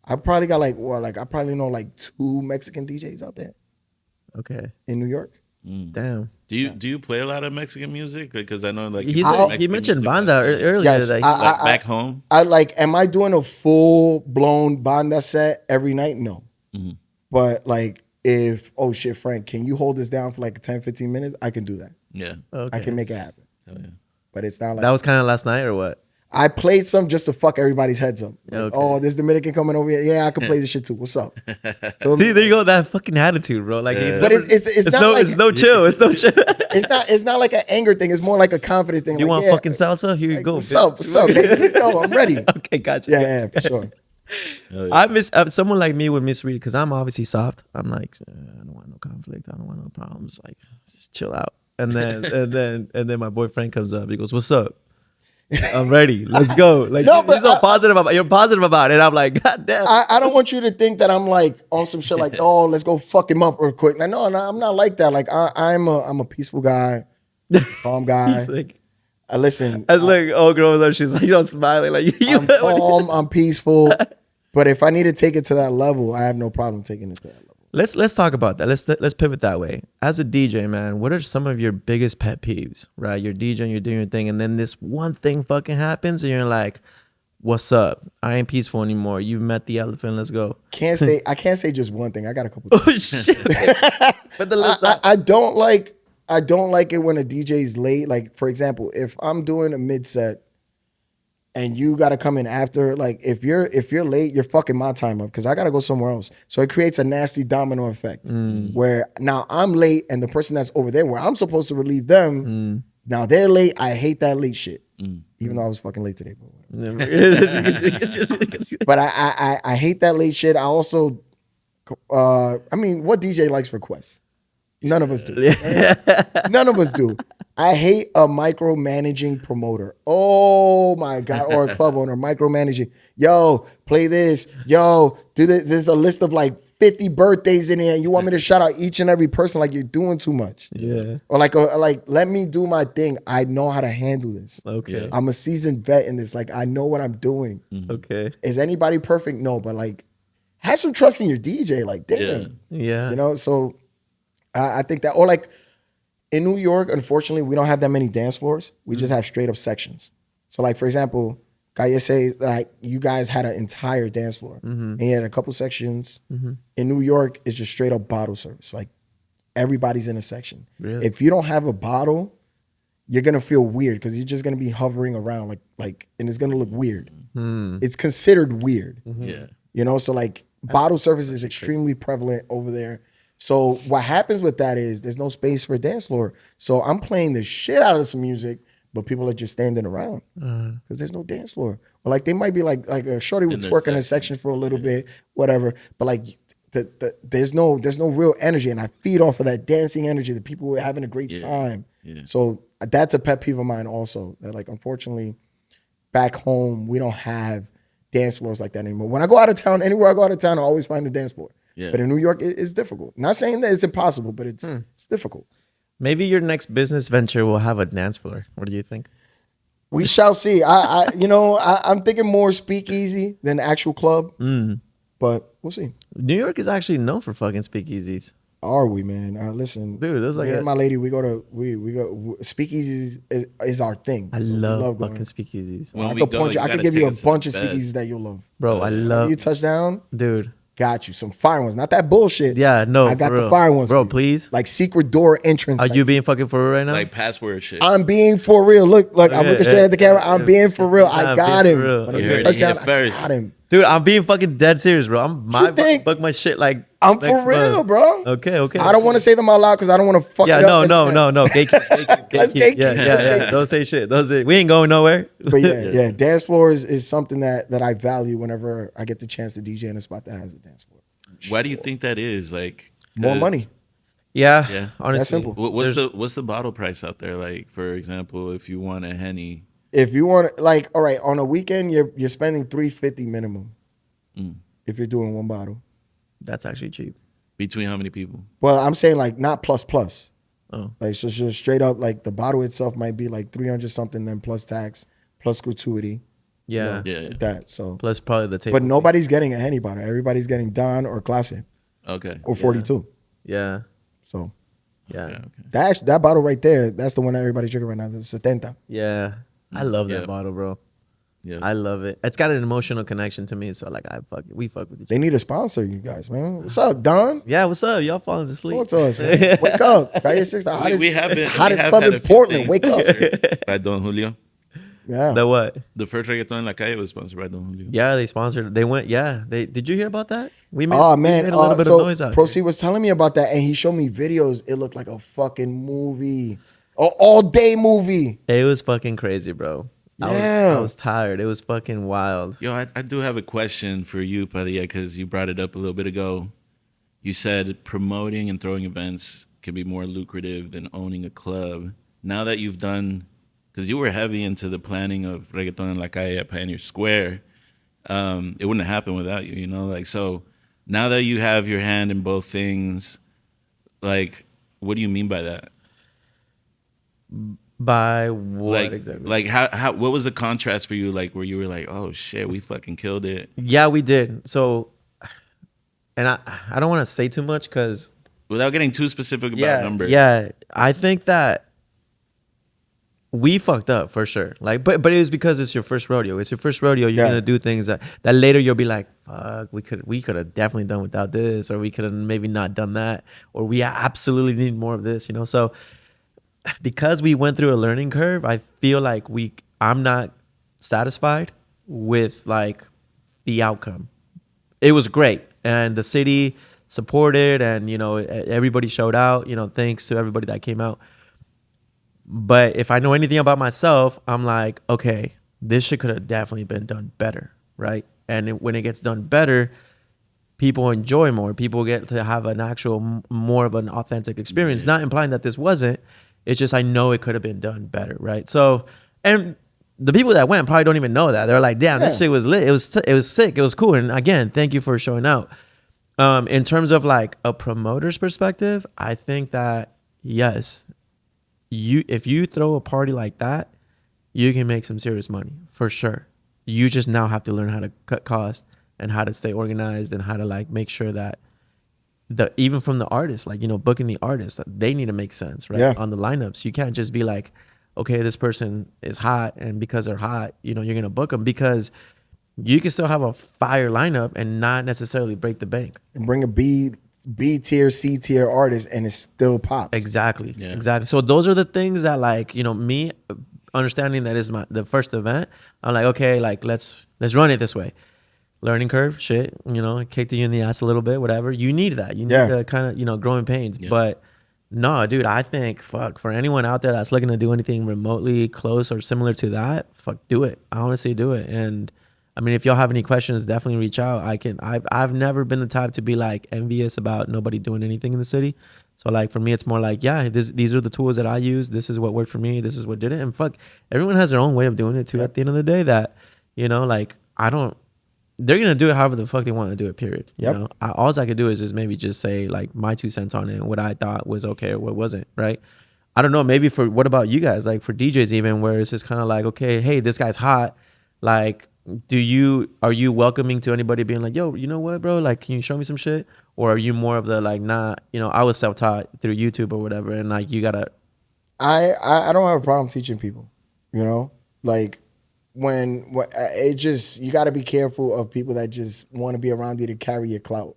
I probably got like, I probably know like 2 Mexican DJs out there.
Okay.
In New York.
Damn.
Do you play a lot of Mexican music? Because I know like
you mentioned banda earlier.
Yes,
like
back home.
I like. Am I doing a full blown banda set every night? No. But like, if Frank, can you hold this down for like 10, 15 minutes? I can do that.
Yeah.
Okay.
I can make it happen.
Oh, yeah.
But it's not like
That was kind of last night or what?
I played some just to fuck everybody's heads up. Like,
Okay.
oh, this Dominican coming over here. Yeah, I can play this shit too. What's up? Feel
See,
me?
there you go. That fucking attitude, bro. Like,
But it's not like
it's no chill. It's no chill.
it's not like an anger thing. It's more like a confidence thing.
You
like,
want
yeah,
fucking salsa? Here you
like,
go.
What's
bitch.
up? What's up, baby? Let's go. I'm ready.
Okay, gotcha.
Yeah, for sure.
Oh, yeah.
I miss someone like me would misread because I'm obviously soft. I'm like, I don't want no conflict. I don't want no problems. Like, just chill out. And then and then my boyfriend comes up. He goes, "What's up? I'm ready. Let's go." Like,
No, but
he's so positive about. You're positive about it. I'm like, God damn.
I don't want you to think that I'm like on some shit like, oh, let's go fuck him up real quick. Like, no, I'm not like that. Like I'm a peaceful guy, calm guy.
He's like,
Listen,
as like old girl there, she's like, you know, smiling like you.
I'm calm, I'm peaceful. But if I need to take it to that level, I have no problem taking it to that level.
Let's talk about that. Let's pivot that way. As a DJ, man, what are some of your biggest pet peeves? Right, you're DJing, you're doing your thing, and then this one thing fucking happens, and you're like, "What's up? I ain't peaceful anymore. You've met the elephant. Let's go."
I can't say just one thing. I got a couple.
Oh shit! But the list,
I don't like it when a DJ's late. Like, for example, if I'm doing a mid set and you gotta come in after, like if you're late, you're fucking my time up because I gotta go somewhere else. So it creates a nasty domino effect where now I'm late and the person that's over there where I'm supposed to relieve them, now they're late. I hate that late shit. Even though I was fucking late today. But I hate that late shit. I also I mean, what DJ likes requests? None of us do. None of us do. I hate a micromanaging promoter. Oh my God. Or a club owner micromanaging. Yo, play this. Yo, do this. There's a list of like 50 birthdays in here. And you want me to shout out each and every person like you're doing too much.
Yeah.
Or like let me do my thing. I know how to handle this.
Okay.
I'm a seasoned vet in this. Like I know what I'm doing.
Okay.
Is anybody perfect? No, but like have some trust in your DJ. Like, damn.
Yeah.
You know, so I think that, or like in New York, unfortunately, we don't have that many dance floors. We just have straight up sections. So like, for example, Calle says like you guys had an entire dance floor and you had a couple sections. In New York, it's just straight up bottle service. Like everybody's in a section.
Really?
If you don't have a bottle, you're gonna feel weird because you're just gonna be hovering around like, and it's gonna look weird. It's considered weird.
Yeah.
You know, so like bottle service is extremely prevalent over there. So what happens with that is there's no space for a dance floor. So I'm playing the shit out of some music, but people are just standing around because there's no dance floor. Or like they might be like a shorty would twerk in a section for a little bit, whatever. But like there's no real energy, and I feed off of that dancing energy. The people were having a great time.
Yeah.
So that's a pet peeve of mine also. That like unfortunately, back home we don't have dance floors like that anymore. When I go out of town, anywhere I go out of town, I always find the dance floor.
Yeah.
But in New York, it's difficult. Not saying that it's impossible, but it's difficult.
Maybe your next business venture will have a dance floor. What do you think?
We shall see. I'm thinking more speakeasy than actual club, but we'll see.
New York is actually known for fucking speakeasies.
Are we, man? Listen,
Dude, there's like
me and my lady, we go speakeasies is our thing.
I
So we
love
going.
fucking speakeasies.
When
I
we
could
go,
punch you. I
gotta
could give you a
take us to
bunch of
the best.
speakeasies that you'll love.
Bro, I love,
You touch down,
dude.
got you some fire ones. Not that bullshit.
Yeah, no,
I got
for
the
real.
fire ones,
Bro,
for you.
please.
Like secret door entrance.
Are
like,
you being fucking for real right now?
Like password shit.
I'm being for real. Look, I'm looking straight at the camera. I'm being for real. I
Nah,
got
being
him.
for real.
When
You
I
heard it
touchdown,
here
I
first.
got him.
Dude, I'm being fucking dead serious, bro. Book my shit like
I'm
next
for real,
month.
bro.
Okay.
I don't want to say them out loud because I don't want to fuck
Yeah,
it up.
no. Gatekeep.
Let's
gatekeep.
gatekeep.
Yeah. Don't say shit. We ain't going nowhere.
But yeah, dance floor is something that I value whenever I get the chance to DJ in a spot that has a dance floor.
Why do you think that is? Like
More
'cause-
money.
Yeah, honestly.
That's simple.
What's the bottle price out there? Like, for example, if you want a Henny,
If you want, like, all right, on a weekend, you're spending $350 minimum if you're doing one bottle.
That's actually cheap.
between how many people?
Well, I'm saying like not plus.
Oh.
Like so just straight up, like the bottle itself might be like 300 something, then plus tax, plus gratuity.
Yeah.
Yeah.
Like that. So,
Plus probably the table.
but nobody's getting a Henny bottle. Everybody's getting Don or Classic
Okay.
or 42.
Yeah.
So
Yeah.
Okay.
that bottle right there, that's the one that everybody's drinking right now. The 70.
Yeah. I love that
Yeah.
bottle, bro.
Yeah.
I love it. It's got an emotional connection to me. So like we fuck with each
They
other.
need to sponsor you guys, man. What's up, Don?
Yeah, what's up? Y'all falling asleep.
Talk to us, man. Wake up. Calle 6, the hottest,
we have
hottest
had
club
a
in
few
Portland.
things
Wake up.
sponsored by Don Julio.
Yeah.
The what?
The first reggaeton in La Calle was sponsored by Don Julio.
Yeah, they sponsored. They went. Yeah, they. Did you hear about that? We made.
Oh
we
man,
made a little bit
so
of noise out
Proceed
here.
was telling me about that, and he showed me videos. It looked like a fucking movie, an all-day movie.
It was fucking crazy, bro.
Yeah.
I was tired. It was fucking wild.
Yo, I do have a question for you, Padilla, because you brought it up a little bit ago. You said promoting and throwing events can be more lucrative than owning a club. Now that you've done, because you were heavy into the planning of Reggaeton en la Calle at Pioneer Square, it wouldn't have happened without you, you know? Like, so now that you have your hand in both things, like, what do you mean by that?
By what
Like,
exactly?
like how what was the contrast for you, like, where you were like, oh shit, we fucking killed it?
Yeah, we did. So, and I don't want to say too much because
Without getting too specific about numbers.
yeah, I think that we fucked up for sure. Like, but it was because it's your first rodeo. It's your first rodeo. You're gonna do things that later you'll be like, fuck, we could have definitely done without this, or we could have maybe not done that, or we absolutely need more of this, you know. So because we went through a learning curve, I feel like I'm not satisfied with like the outcome. It was great, and the city supported, and you know everybody showed out. You know, thanks to everybody that came out. But if I know anything about myself, I'm like, okay, this shit could have definitely been done better, right? And when it gets done better, people enjoy more. People get to have an actual, more of an authentic experience. Not implying that this wasn't. It's just I know it could have been done better, right? So, and the people that went probably don't even know that. They're like, damn, this shit was lit. It was sick. It was cool. And again, thank you for showing out. In terms of like a promoter's perspective, I think that yes, if you throw a party like that, you can make some serious money for sure. You just now have to learn how to cut costs and how to stay organized and how to like make sure that even from the artists, like, you know, booking the artists, they need to make sense, right?
Yeah.
On the lineups, you can't just be like, okay, this person is hot, and because they're hot, you know, you're gonna book them, because you can still have a fire lineup and not necessarily break the bank.
And bring a B tier, C tier artist, and it still pops.
Exactly.
Yeah.
Exactly. So those are the things that, like, you know, me understanding that is the first event, I'm like, okay, like let's run it this way. Learning curve, shit, you know, it kicked you in the ass a little bit, whatever. You need that. You need to kind of, you know, growing pains.
Yeah.
But no, dude, I think, fuck, for anyone out there that's looking to do anything remotely close or similar to that, fuck, do it. I honestly do it. And I mean, if y'all have any questions, definitely reach out. I've never been the type to be like envious about nobody doing anything in the city. So like for me, it's more like, yeah, these are the tools that I use. This is what worked for me. This is what didn't. And fuck, everyone has their own way of doing it too. At the end of the day, that, you know, like they're gonna do it however the fuck they want to do it. Period. You know, all I could do is just maybe just say like my 2 cents on it, and what I thought was okay or what wasn't. Right. I don't know. Maybe what about you guys? Like for DJs, even where it's just kind of like, okay, hey, this guy's hot. Like, are you welcoming to anybody being like, yo, you know what, bro? Like, can you show me some shit? Or are you more of the like, nah, you know, I was self-taught through YouTube or whatever, and like you gotta.
I don't have a problem teaching people. You know, like. When it just, you got to be careful of people that just want to be around you to carry your clout,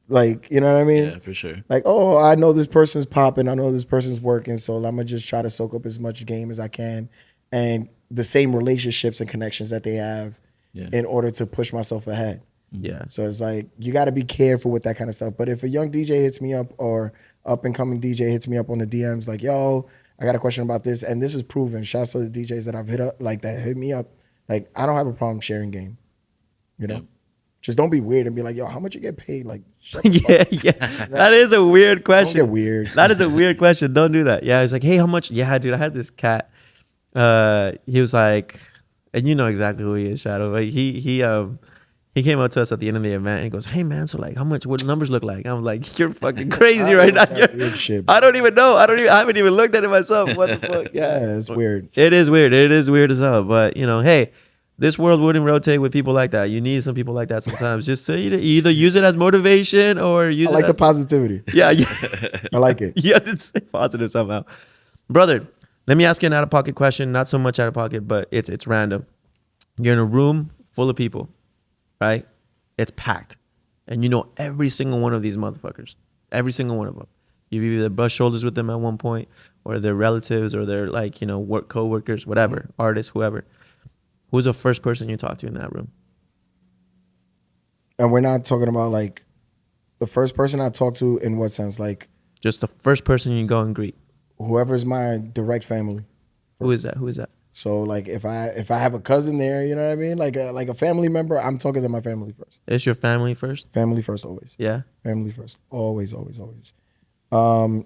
like, you know what I mean?
Yeah, for sure.
Like, oh, I know this person's popping, I know this person's working, so I'm gonna just try to soak up as much game as I can, and the same relationships and connections that they have, in order to push myself ahead.
Yeah.
So it's like you got to be careful with that kind of stuff. But if a young DJ hits me up, or up and coming DJ hits me up on the DMs, like, yo, I got a question about this, and this is proven. Shouts to the DJs that I've hit up, like that hit me up. Like, I don't have a problem sharing game. You know, just don't be weird and be like, yo, how much you get paid? Like, shut the
yeah. That is a weird question.
Don't get weird.
That is a weird question. Don't do that. Yeah, he's like, hey, how much? Yeah, dude, I had this cat. He was like, and you know exactly who he is, Shadow. But he came up to us at the end of the event and he goes, hey man, so like what numbers look like? I'm like, you're fucking crazy right now.
Weird shit,
I don't even know. I haven't even looked at it myself. What the fuck?
Yeah, it's weird.
It is weird. It is weird as hell. But you know, hey, this world wouldn't rotate with people like that. You need some people like that sometimes. Just say either use it as motivation or use
I
it
like
as
the positivity.
Yeah.
I like it.
You have to stay positive somehow. Brother, let me ask you an out-of-pocket question. Not so much out of pocket, but it's random. You're in a room full of people, right? It's packed. And you know every single one of these motherfuckers. Every single one of them. You've either brushed shoulders with them at one point, or their relatives, or their like, work co-workers, whatever, artists, whoever. Who's the first person you talk to in that room?
And we're not talking about like the first person I talk to in what sense? Like
Just the first person you go and greet.
whoever's my direct family.
Who is that? Who is that?
So like if I have a cousin there, you know what I mean? Like a family member, I'm talking to my family first.
It's your family first?
Family first always.
Yeah.
Family first. Always, always, always.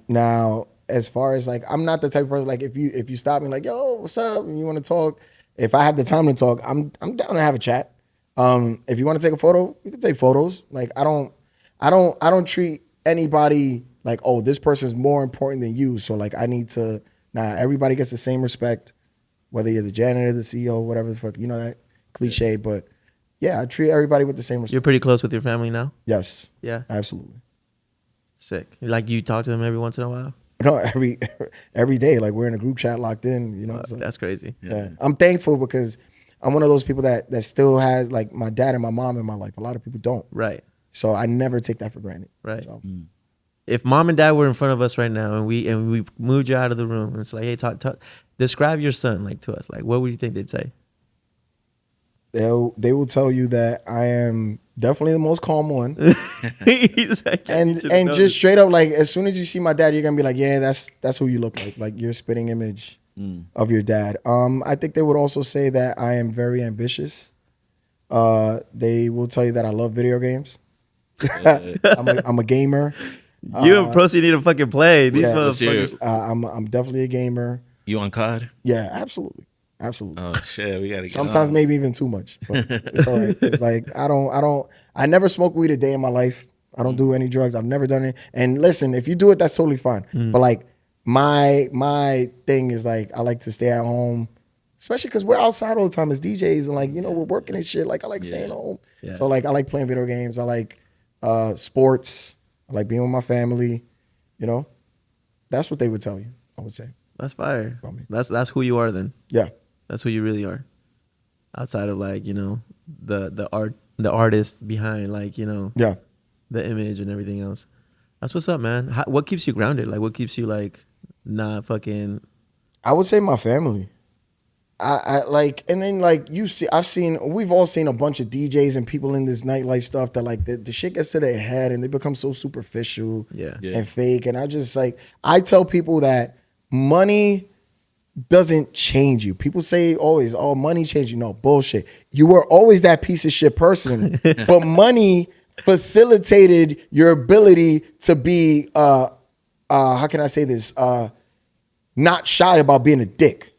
Now as far as like I'm not the type of person like if you stop me like, yo, what's up? And you want to talk, if I have the time to talk, I'm down to have a chat. If you want to take a photo, you can take photos. Like I don't treat anybody like, oh, this person's more important than you. So like I need to everybody gets the same respect, whether you're the janitor, the CEO, whatever the fuck, that cliche, but yeah, I treat everybody with the same respect.
You're pretty close with your family now?
Yes.
Yeah.
Absolutely.
Sick. Like you talk to them every once in a while?
No, every day. Like we're in a group chat locked in, so.
That's crazy.
Yeah. I'm thankful because I'm one of those people that still has like my dad and my mom in my life. A lot of people don't.
Right.
So I never take that for granted.
Right.
So.
If mom and dad were in front of us right now and we moved you out of the room and it's like, hey, talk, describe your son like to us. Like, what would you think they'd say?
They will tell you that I am definitely the most calm one.
He's like,
and just straight up, like as soon as you see my dad, you're gonna be like, yeah, that's who you look like. Like you're a spitting image of your dad. I think they would also say that I am very ambitious. They will tell you that I love video games. I'm a gamer.
You and Procy need to fucking play. These
yeah,
motherfuckers.
I'm definitely a gamer.
You on COD?
Yeah, absolutely. Absolutely.
Oh shit, we gotta get
Sometimes
on.
maybe even too much. But it's all right. It's like I never smoked weed a day in my life. I don't do any drugs. I've never done it. And listen, if you do it, that's totally fine. But like my thing is like I like to stay at home, especially because we're outside all the time as DJs and like, we're working and shit. Like I like staying home.
Yeah.
So like I like playing video games. I like sports. I like being with my family. That's what they would tell you, I would say.
That's fire.
About me.
That's who you are then.
Yeah.
That's who you really are. Outside of like, the artist behind like,
Yeah.
the image and everything else. That's what's up, man. What keeps you grounded? Like what keeps you like not fucking...
I would say my family. I like, and then like we've all seen a bunch of DJs and people in this nightlife stuff that like the shit gets to their head and they become so superficial and fake. And I just like, I tell people that money doesn't change you. People say always, oh, money changed you. No, bullshit. You were always that piece of shit person, but money facilitated your ability to be, how can I say this? Not shy about being a dick.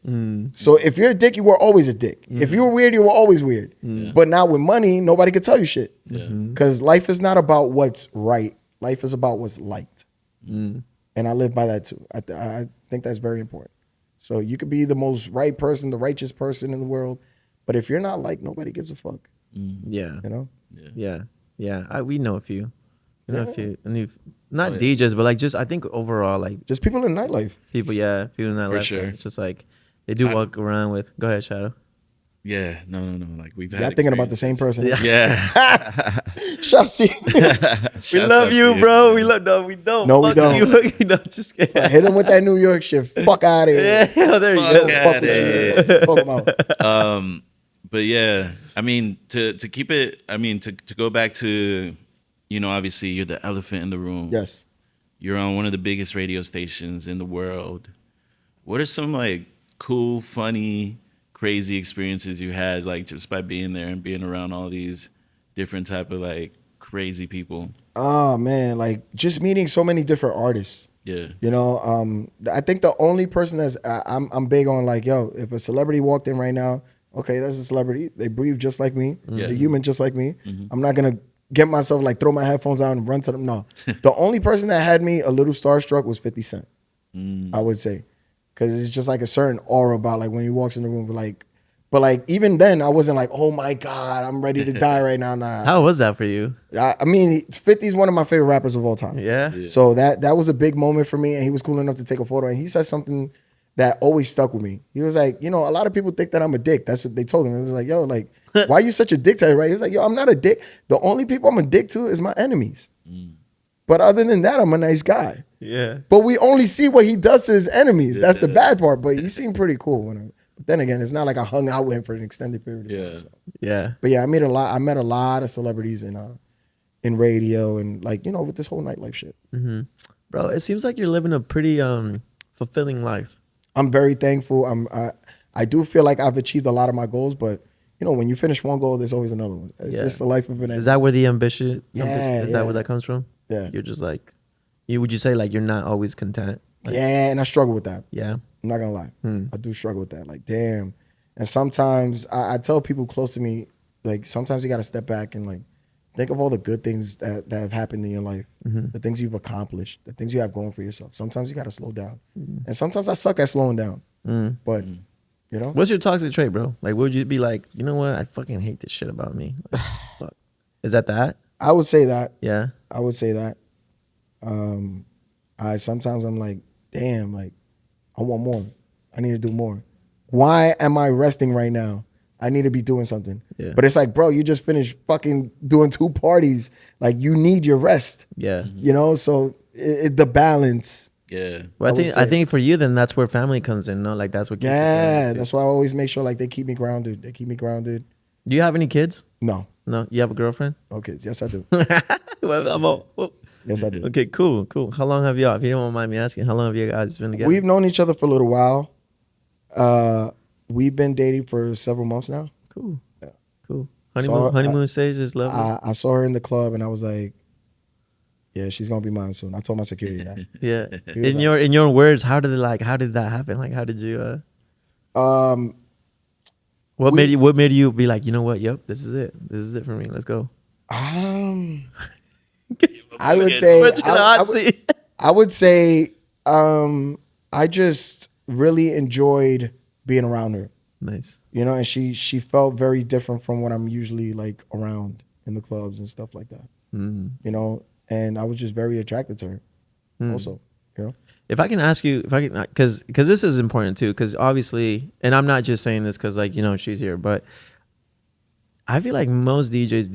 So if you're a dick, you were always a dick. If you were weird, you were always weird. But now with money, nobody can tell you shit. Because life is not about what's right. Life is about what's liked. And I live by that too. I think that's very important. So you could be the most right person, the righteous person in the world. But if you're not liked, nobody gives a fuck.
Yeah.
Yeah.
We know a few. A few. Not DJs, but like just I think overall like
just people in nightlife.
People in that life.
Sure.
It's just like they do walk around with. Go ahead, Shadow.
Yeah, no. Like we've had.
Y'all thinking about the same person.
Yeah.
Shotzi.
We love you, bro. We don't.
No, we
Fuck
don't.
You. Just kidding.
Hit him with that New York shit. Fuck out of here.
Yeah, there you go.
Fuck with you. Talk about.
But yeah, I mean to keep it. I mean to go back to, obviously you're the elephant in the room.
Yes.
You're on one of the biggest radio stations in the world. What are some like cool, funny, crazy experiences you had, like just by being there and being around all these different type of like crazy people?
Oh man, like just meeting so many different artists.
Yeah.
I think the only person that's I'm big on like, yo, if a celebrity walked in right now, okay, that's a celebrity. They breathe just like me.
Yeah.
They're human just like me. I'm not gonna get myself like throw my headphones out and run to them. No. The only person that had me a little starstruck was 50 Cent. I would say. Cause it's just like a certain aura about like when he walks in the room, but like even then I wasn't like, oh my God, I'm ready to die right now. Nah.
How was that for you?
I mean, 50 is one of my favorite rappers of all time.
Yeah.
So that was a big moment for me, and he was cool enough to take a photo. And he said something that always stuck with me. He was like, you know, a lot of people think that I'm a dick. That's what they told him. It was like, yo, like, why are you such a dick to everybody? He was like, yo, I'm not a dick. The only people I'm a dick to is my enemies. But other than that, I'm a nice guy.
Yeah.
But we only see what he does to his enemies. That's the bad part. But he seemed pretty cool. But then again, it's not like I hung out with him for an extended period of time. So.
Yeah.
But yeah, I met a lot of celebrities in radio and like, you know, with this whole nightlife shit.
Mm-hmm. Bro, it seems like you're living a pretty fulfilling life.
I'm very thankful. I do feel like I've achieved a lot of my goals, but you know, when you finish one goal, there's always another one. It's just the life of an.
Is that where the ambition?
Yeah.
Is that where that comes from?
Yeah.
You're just like, would you say like you're not always content? Like,
yeah, and I struggle with that.
Yeah.
I'm not gonna lie. I do struggle with that. Like, damn. And sometimes I tell people close to me, like, sometimes you gotta step back and like think of all the good things that have happened in your life, the things you've accomplished, the things you have going for yourself. Sometimes you gotta slow down. And sometimes I suck at slowing down. But you know?
What's your toxic trait, bro? Like, would you be like, you know what? I fucking hate this shit about me. Like, fuck. Is that?
I would say that.
Yeah.
I would say that. Sometimes I'm like, damn, like, I want more. I need to do more. Why am I resting right now? I need to be doing something.
Yeah.
But it's like, bro, you just finished fucking doing 2 parties. Like, you need your rest.
Yeah.
You know, so the balance.
Yeah.
Well, I think for you, then that's where family comes in. No, like that's what. Keeps
That's why I always make sure like they keep me grounded.
Do you have any kids?
No.
No. You have a girlfriend?
No kids. Yes, I do. Yes, I do.
Okay, cool. How long have y'all? If you don't mind me asking, how long have you guys been together?
We've known each other for a little while. We've been dating for several months now.
Cool.
Yeah.
Cool. Honeymoon stage is lovely.
I saw her in the club and I was like, yeah, she's gonna be mine soon. I told my security that.
Yeah. In your words, how did that happen? Like, how did you? What made you be like, you know what? Yep, this is it. This is it for me. Let's go.
I would say I just really enjoyed being around her.
Nice.
You know, and she felt very different from what I'm usually like around in the clubs and stuff like that. You know, and I was just very attracted to her. Also, you know.
If I can ask you, because this is important too, because obviously, and I'm not just saying this because like, you know, she's here, but I feel like most DJs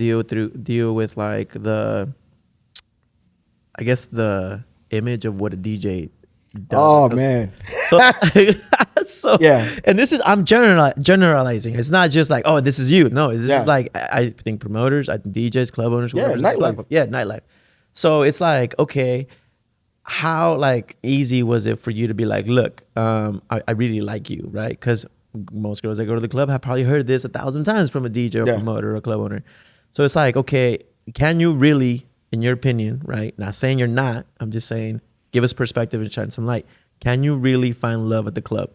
deal with like the image of what a DJ does.
Oh man.
So yeah, and this is I'm generalizing. It's not just like, oh, this is you. No, this is like I think promoters, I think DJs, club owners,
nightlife.
Nightlife. So it's like, okay, how like easy was it for you to be like, look, I really like you, right? Because most girls that go to the club have probably heard this 1,000 times from a DJ or promoter or a club owner. So it's like, okay, can you really, in your opinion, right? Not saying you're not, I'm just saying, give us perspective and shine some light. Can you really find love at the club?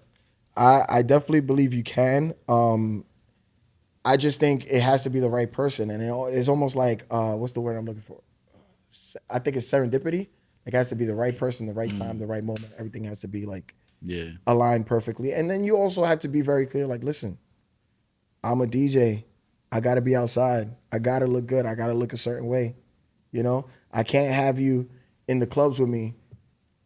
I definitely believe you can. I just think it has to be the right person. And it's almost like, what's the word I'm looking for? I think it's serendipity. It has to be the right person, the right time, the right moment. Everything has to be like aligned perfectly. And then you also have to be very clear, like, listen, I'm a DJ. I got to be outside. I got to look good. I got to look a certain way. You know, I can't have you in the clubs with me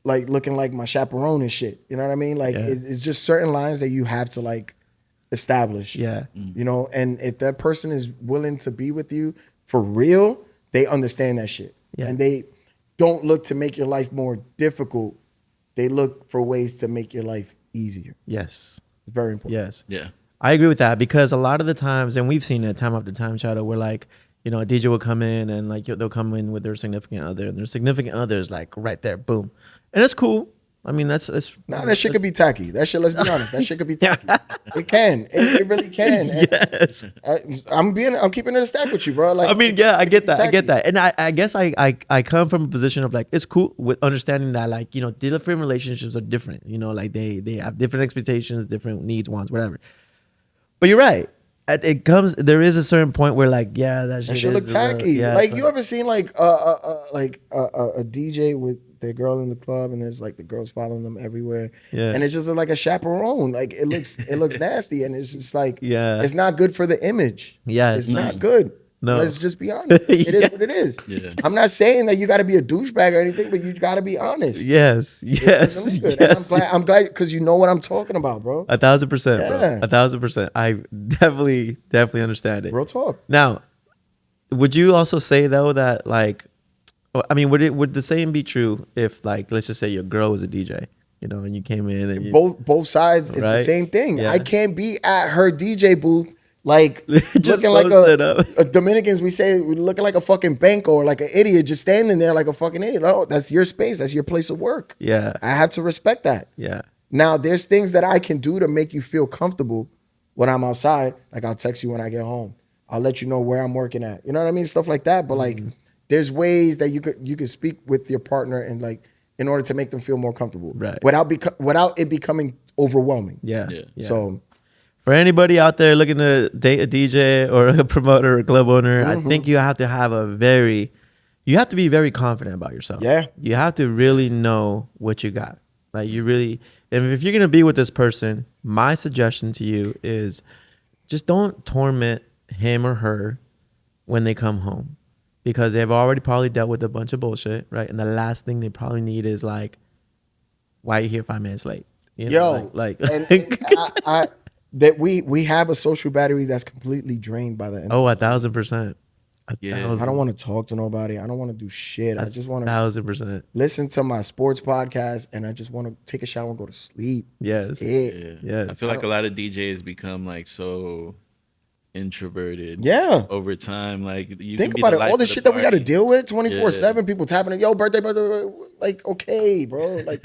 like looking like my chaperone and shit. You know what I mean? Like it's just certain lines that you have to like establish.
Yeah.
You know, and if that person is willing to be with you for real, they understand that shit. Yeah. And they don't look to make your life more difficult. They look for ways to make your life easier.
Yes.
It's very important.
Yes.
Yeah.
I agree with that because a lot of the times, and we've seen it time after time, Shadow, where like, you know, a DJ will come in and like they'll come in with their significant other and their significant other's like right there, boom. And it's cool. I mean, that
shit could be tacky. That shit, let's be honest, that shit could be tacky. It can. It really can.
Yes.
I'm keeping it a stack with you, bro. Like,
I mean, yeah, I get that. And I guess I come from a position of like, it's cool with understanding that like, you know, different relationships are different. You know, like they have different expectations, different needs, wants, whatever. But you're right. There is a certain point where like, yeah, that shit
look tacky. Like, you ever seen like a DJ with their girl in the club and there's like the girls following them everywhere, and it's just like a chaperone. Like it looks nasty, and it's just like, it's not good for the image.
Yeah,
it's not good.
No.
Let's just be honest. It is what it is.
Yeah.
I'm not saying that you got to be a douchebag or anything, but you got to be honest.
Yes.
It
Yes.
doesn't look good.
Yes.
And I'm glad because you know what I'm talking about, bro.
1,000%, bro.
Yeah.
1,000%. I definitely understand it.
Real talk.
Now, would you also say though that like, I mean, would the same be true if like, let's just say your girl was a DJ, you know, and you came in and you,
Both sides is the
Right?
same thing.
Yeah.
I can't be at her DJ booth like
Just
looking like
posted up.
a Dominicans. We say we're looking like a fucking banco or like an idiot, just standing there like a fucking idiot. No, that's your space. That's your place of work.
yeah,
I have to respect that.
yeah,
Now, there's things that I can do to make you feel comfortable when I'm outside. Like I'll text you when I get home. I'll let you know where I'm working at. You know what I mean? Stuff like that. But like, there's ways that you could speak with your partner and like in order to make them feel more comfortable,
Right.
without it becoming overwhelming.
yeah.
Yeah.
So
For anybody out there looking to date a DJ or a promoter or a club owner, I think you have to have you have to be very confident about yourself.
Yeah.
You have to really know what you got. Like you really, if you're going to be with this person, my suggestion to you is just don't torment him or her when they come home because they've already probably dealt with a bunch of bullshit, right? And the last thing they probably need is like, why are you here 5 minutes late? You know,
and I that we have a social battery that's completely drained by the end.
oh, 1,000%.
Yeah.
I don't want to talk to nobody. I don't want to do shit. I just want to
1,000%.
listen to my sports podcast and I just want to take a shower and go to sleep.
Yes.
That's it.
Yeah.
Yes.
I feel like a lot of DJs become like so introverted.
Yeah.
Over time, like you
Think
can be
about
the
it.
life
All the
of
shit that we got to
party.
deal with 24/7. People tapping it. Yo, birthday. Like, okay, bro. Like,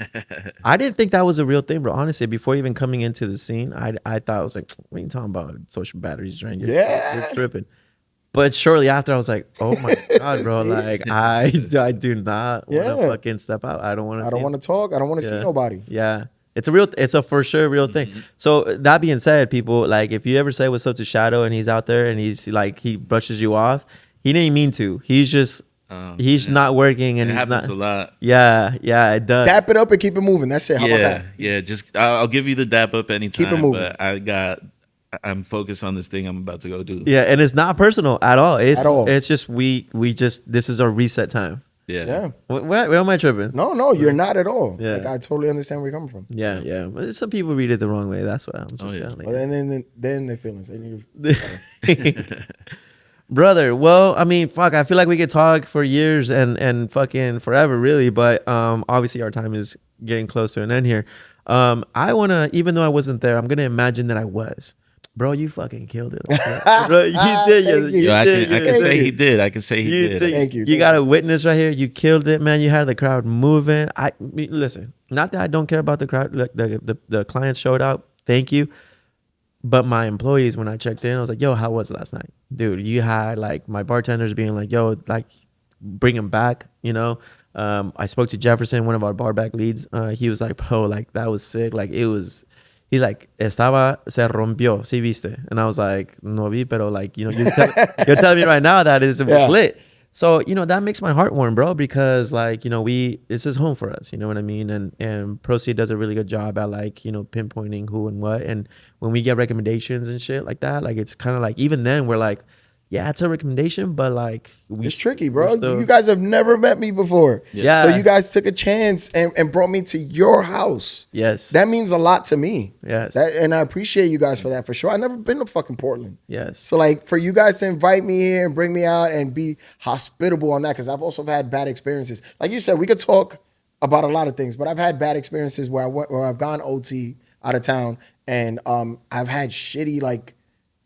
I didn't think that was a real thing, bro. Honestly, before even coming into the scene, I thought I was like, what are you talking about? Social batteries drained. You're tripping. But shortly after, I was like, oh my God, bro. Like, I do not want to fucking step out. I don't want to
I don't want to talk. I don't want to see nobody.
Yeah. It's a for sure real thing. So that being said, people, like if you ever say what's up to Shadow and he's out there and he's like, he brushes you off, he didn't mean to. He's just, he's not working and
It
he's
happens
not.
a lot.
Yeah, it does.
Dap it up and keep it moving. That's it. How about that?
Yeah. Just I'll give you the dap up anytime.
Keep it moving.
But I'm focused on this thing I'm about to go do.
Yeah, and it's not personal at all. It's just we just this is our reset time.
Yeah.
Where am I tripping?
No, you're not at all.
Yeah.
Like, I totally understand where you're coming from.
Yeah. But some people read it the wrong way. That's what I'm just saying.
Well, then they feelings. They need
Brother, well, I mean, fuck, I feel like we could talk for years and fucking forever, really. But obviously our time is getting close to an end here. I want to, even though I wasn't there, I'm going to imagine that I was. Bro, you fucking killed it. Bro, you did.
You.
I can say he did. I can say he did.
Thank you.
You got a witness right here. You killed it, man. You had the crowd moving. I mean, listen, not that I don't care about the crowd. The clients showed up. Thank you. But my employees, when I checked in, I was like, yo, how was it last night? Dude, you had like my bartenders being like, yo, like bring him back, you know? I spoke to Jefferson, one of our bar back leads. He was like, bro, like that was sick. Like it was... He's like, estaba, se rompió, ¿sí viste? And I was like, no vi, pero like, you know, you're telling me right now that it was lit. So, you know, that makes my heart warm, bro, because like, you know, this is home for us, you know what I mean? And Proceed does a really good job at like, you know, pinpointing who and what. And when we get recommendations and shit like that, like, it's kind of like, even then we're like, yeah, it's a recommendation, but like
it's tricky, bro. You guys have never met me before.
Yeah.
So you guys took a chance and brought me to your house.
Yes.
That means a lot to me.
Yes.
And I appreciate you guys for that for sure. I've never been to fucking Portland.
Yes.
So like for you guys to invite me here and bring me out and be hospitable on that, because I've also had bad experiences. Like you said, we could talk about a lot of things, but I've had bad experiences where I've gone OT out of town and I've had shitty like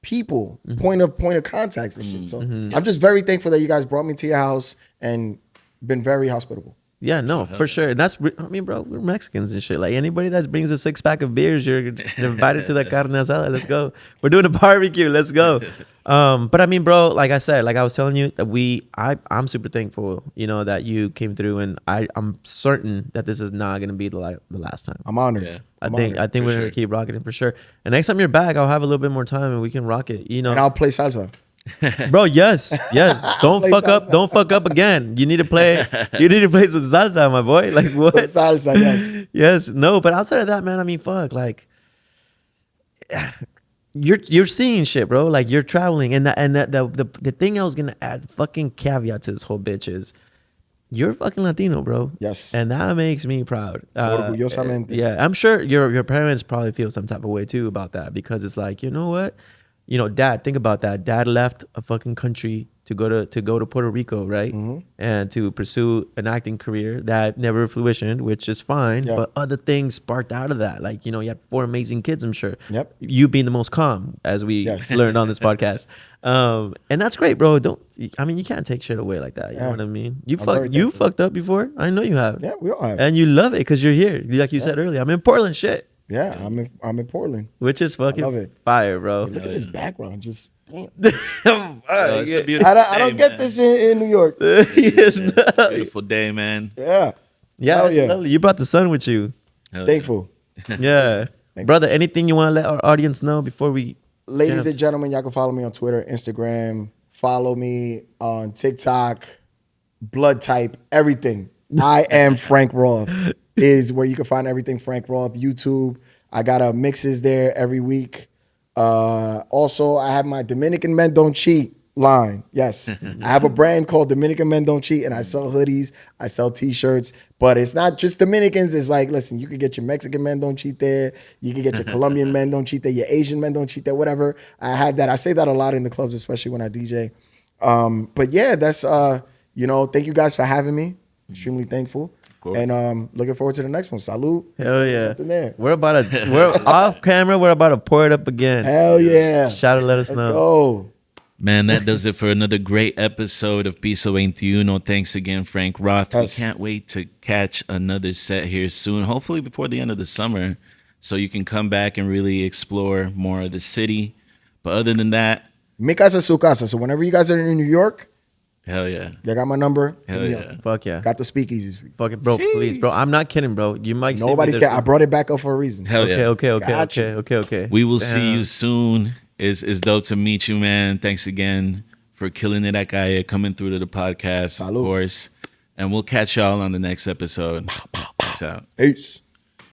people, point of contacts and shit. So I'm just very thankful that you guys brought me to your house and been very hospitable.
Yeah, no, for sure. And I mean, bro, we're Mexicans and shit. Like anybody that brings a 6-pack of beers, you're invited to the carne asada. Let's go. We're doing a barbecue. Let's go. But I mean, bro, like I said, like I was telling you, that I'm super thankful, you know, that you came through, and I'm certain that this is not gonna be the last time.
I'm honored.
Yeah.
I think we're gonna keep rocking it for sure. And next time you're back, I'll have a little bit more time and we can rock it. You know,
And I'll play salsa.
bro. Yes. Don't
Play
fuck
salsa.
up. Don't fuck up again. You need to play. You need to play some salsa, my boy. Like what?
Salsa, yes.
Yes. No. But outside of that, man, I mean, fuck. Like, you're seeing shit, bro. Like you're traveling, and the thing I was gonna add, fucking caveat to this whole bitch is, you're fucking Latino, bro.
Yes.
And that makes me proud.
Orgullosamente.
Yeah, I'm sure your parents probably feel some type of way too about that, because it's like, you know what? Dad, think about that. Dad left a fucking country to go to Puerto Rico, right?
Mm-hmm.
And to pursue an acting career that never fruitioned, which is fine.
Yep.
But other things sparked out of that. Like, you had 4 amazing kids, I'm sure.
Yep.
You being the most calm, as we
Yes.
learned on this podcast. And that's great, bro. You can't take shit away like that. You know what I mean? You
very thankful.
fucked up before. I know you have.
Yeah, we all have.
And you love it because you're here. Like you said earlier, I'm in Portland, shit.
Yeah, I'm in Portland.
Which is fucking
love it.
fire, bro.
Look at this background. Just damn.
It's a beautiful
I don't
day,
get
man.
this in New York.
Beautiful day, man.
Yeah.
Yeah,
Hell
it's
yeah.
lovely. You brought the sun with you.
Hell yeah.
Thankful.
Yeah. Brother, anything you want to let our audience know before we...
Ladies
jam?
and gentlemen, y'all can follow me on Twitter, Instagram. Follow me on TikTok, blood type, everything. I am Frank Roth is where you can find everything Frank Roth. YouTube, I got mixes there every week. Also, I have my Dominican Men Don't Cheat line. Yes, I have a brand called Dominican Men Don't Cheat, and I sell hoodies, I sell t-shirts, but it's not just Dominicans. It's like, listen, you can get your Mexican men don't cheat there. You can get your Colombian men don't cheat there. Your Asian men don't cheat there, whatever. I have that. I say that a lot in the clubs, especially when I DJ. But yeah, that's, thank you guys for having me. Extremely thankful. And looking forward to the next one. Salud.
Hell yeah.
Something there.
We're off camera. We're about to pour it up again.
Hell yeah.
Shout out, let us
Let's
know.
go.
Man, that does it for another great episode of Piso21. Thanks again, Frank Roth.
Yes.
We can't wait to catch another set here soon, hopefully before the end of the summer, so you can come back and really explore more of the city. But other than that,
Mi casa su casa. So whenever you guys are in New York,
hell yeah.
you got my number.
Hell
hit me
yeah.
up.
Fuck yeah.
Got the speakeasies.
Fuck it, bro. Please, bro. I'm not kidding, bro. You might
Nobody's
say
care. I brought it back up for a reason.
Hell yeah.
Okay.
We will see
Damn.
you soon. It's dope to meet you, man. Thanks again for killing it at Calle, coming through to the podcast,
Salud.
of course. And we'll catch y'all on the next episode. Peace out.
Peace.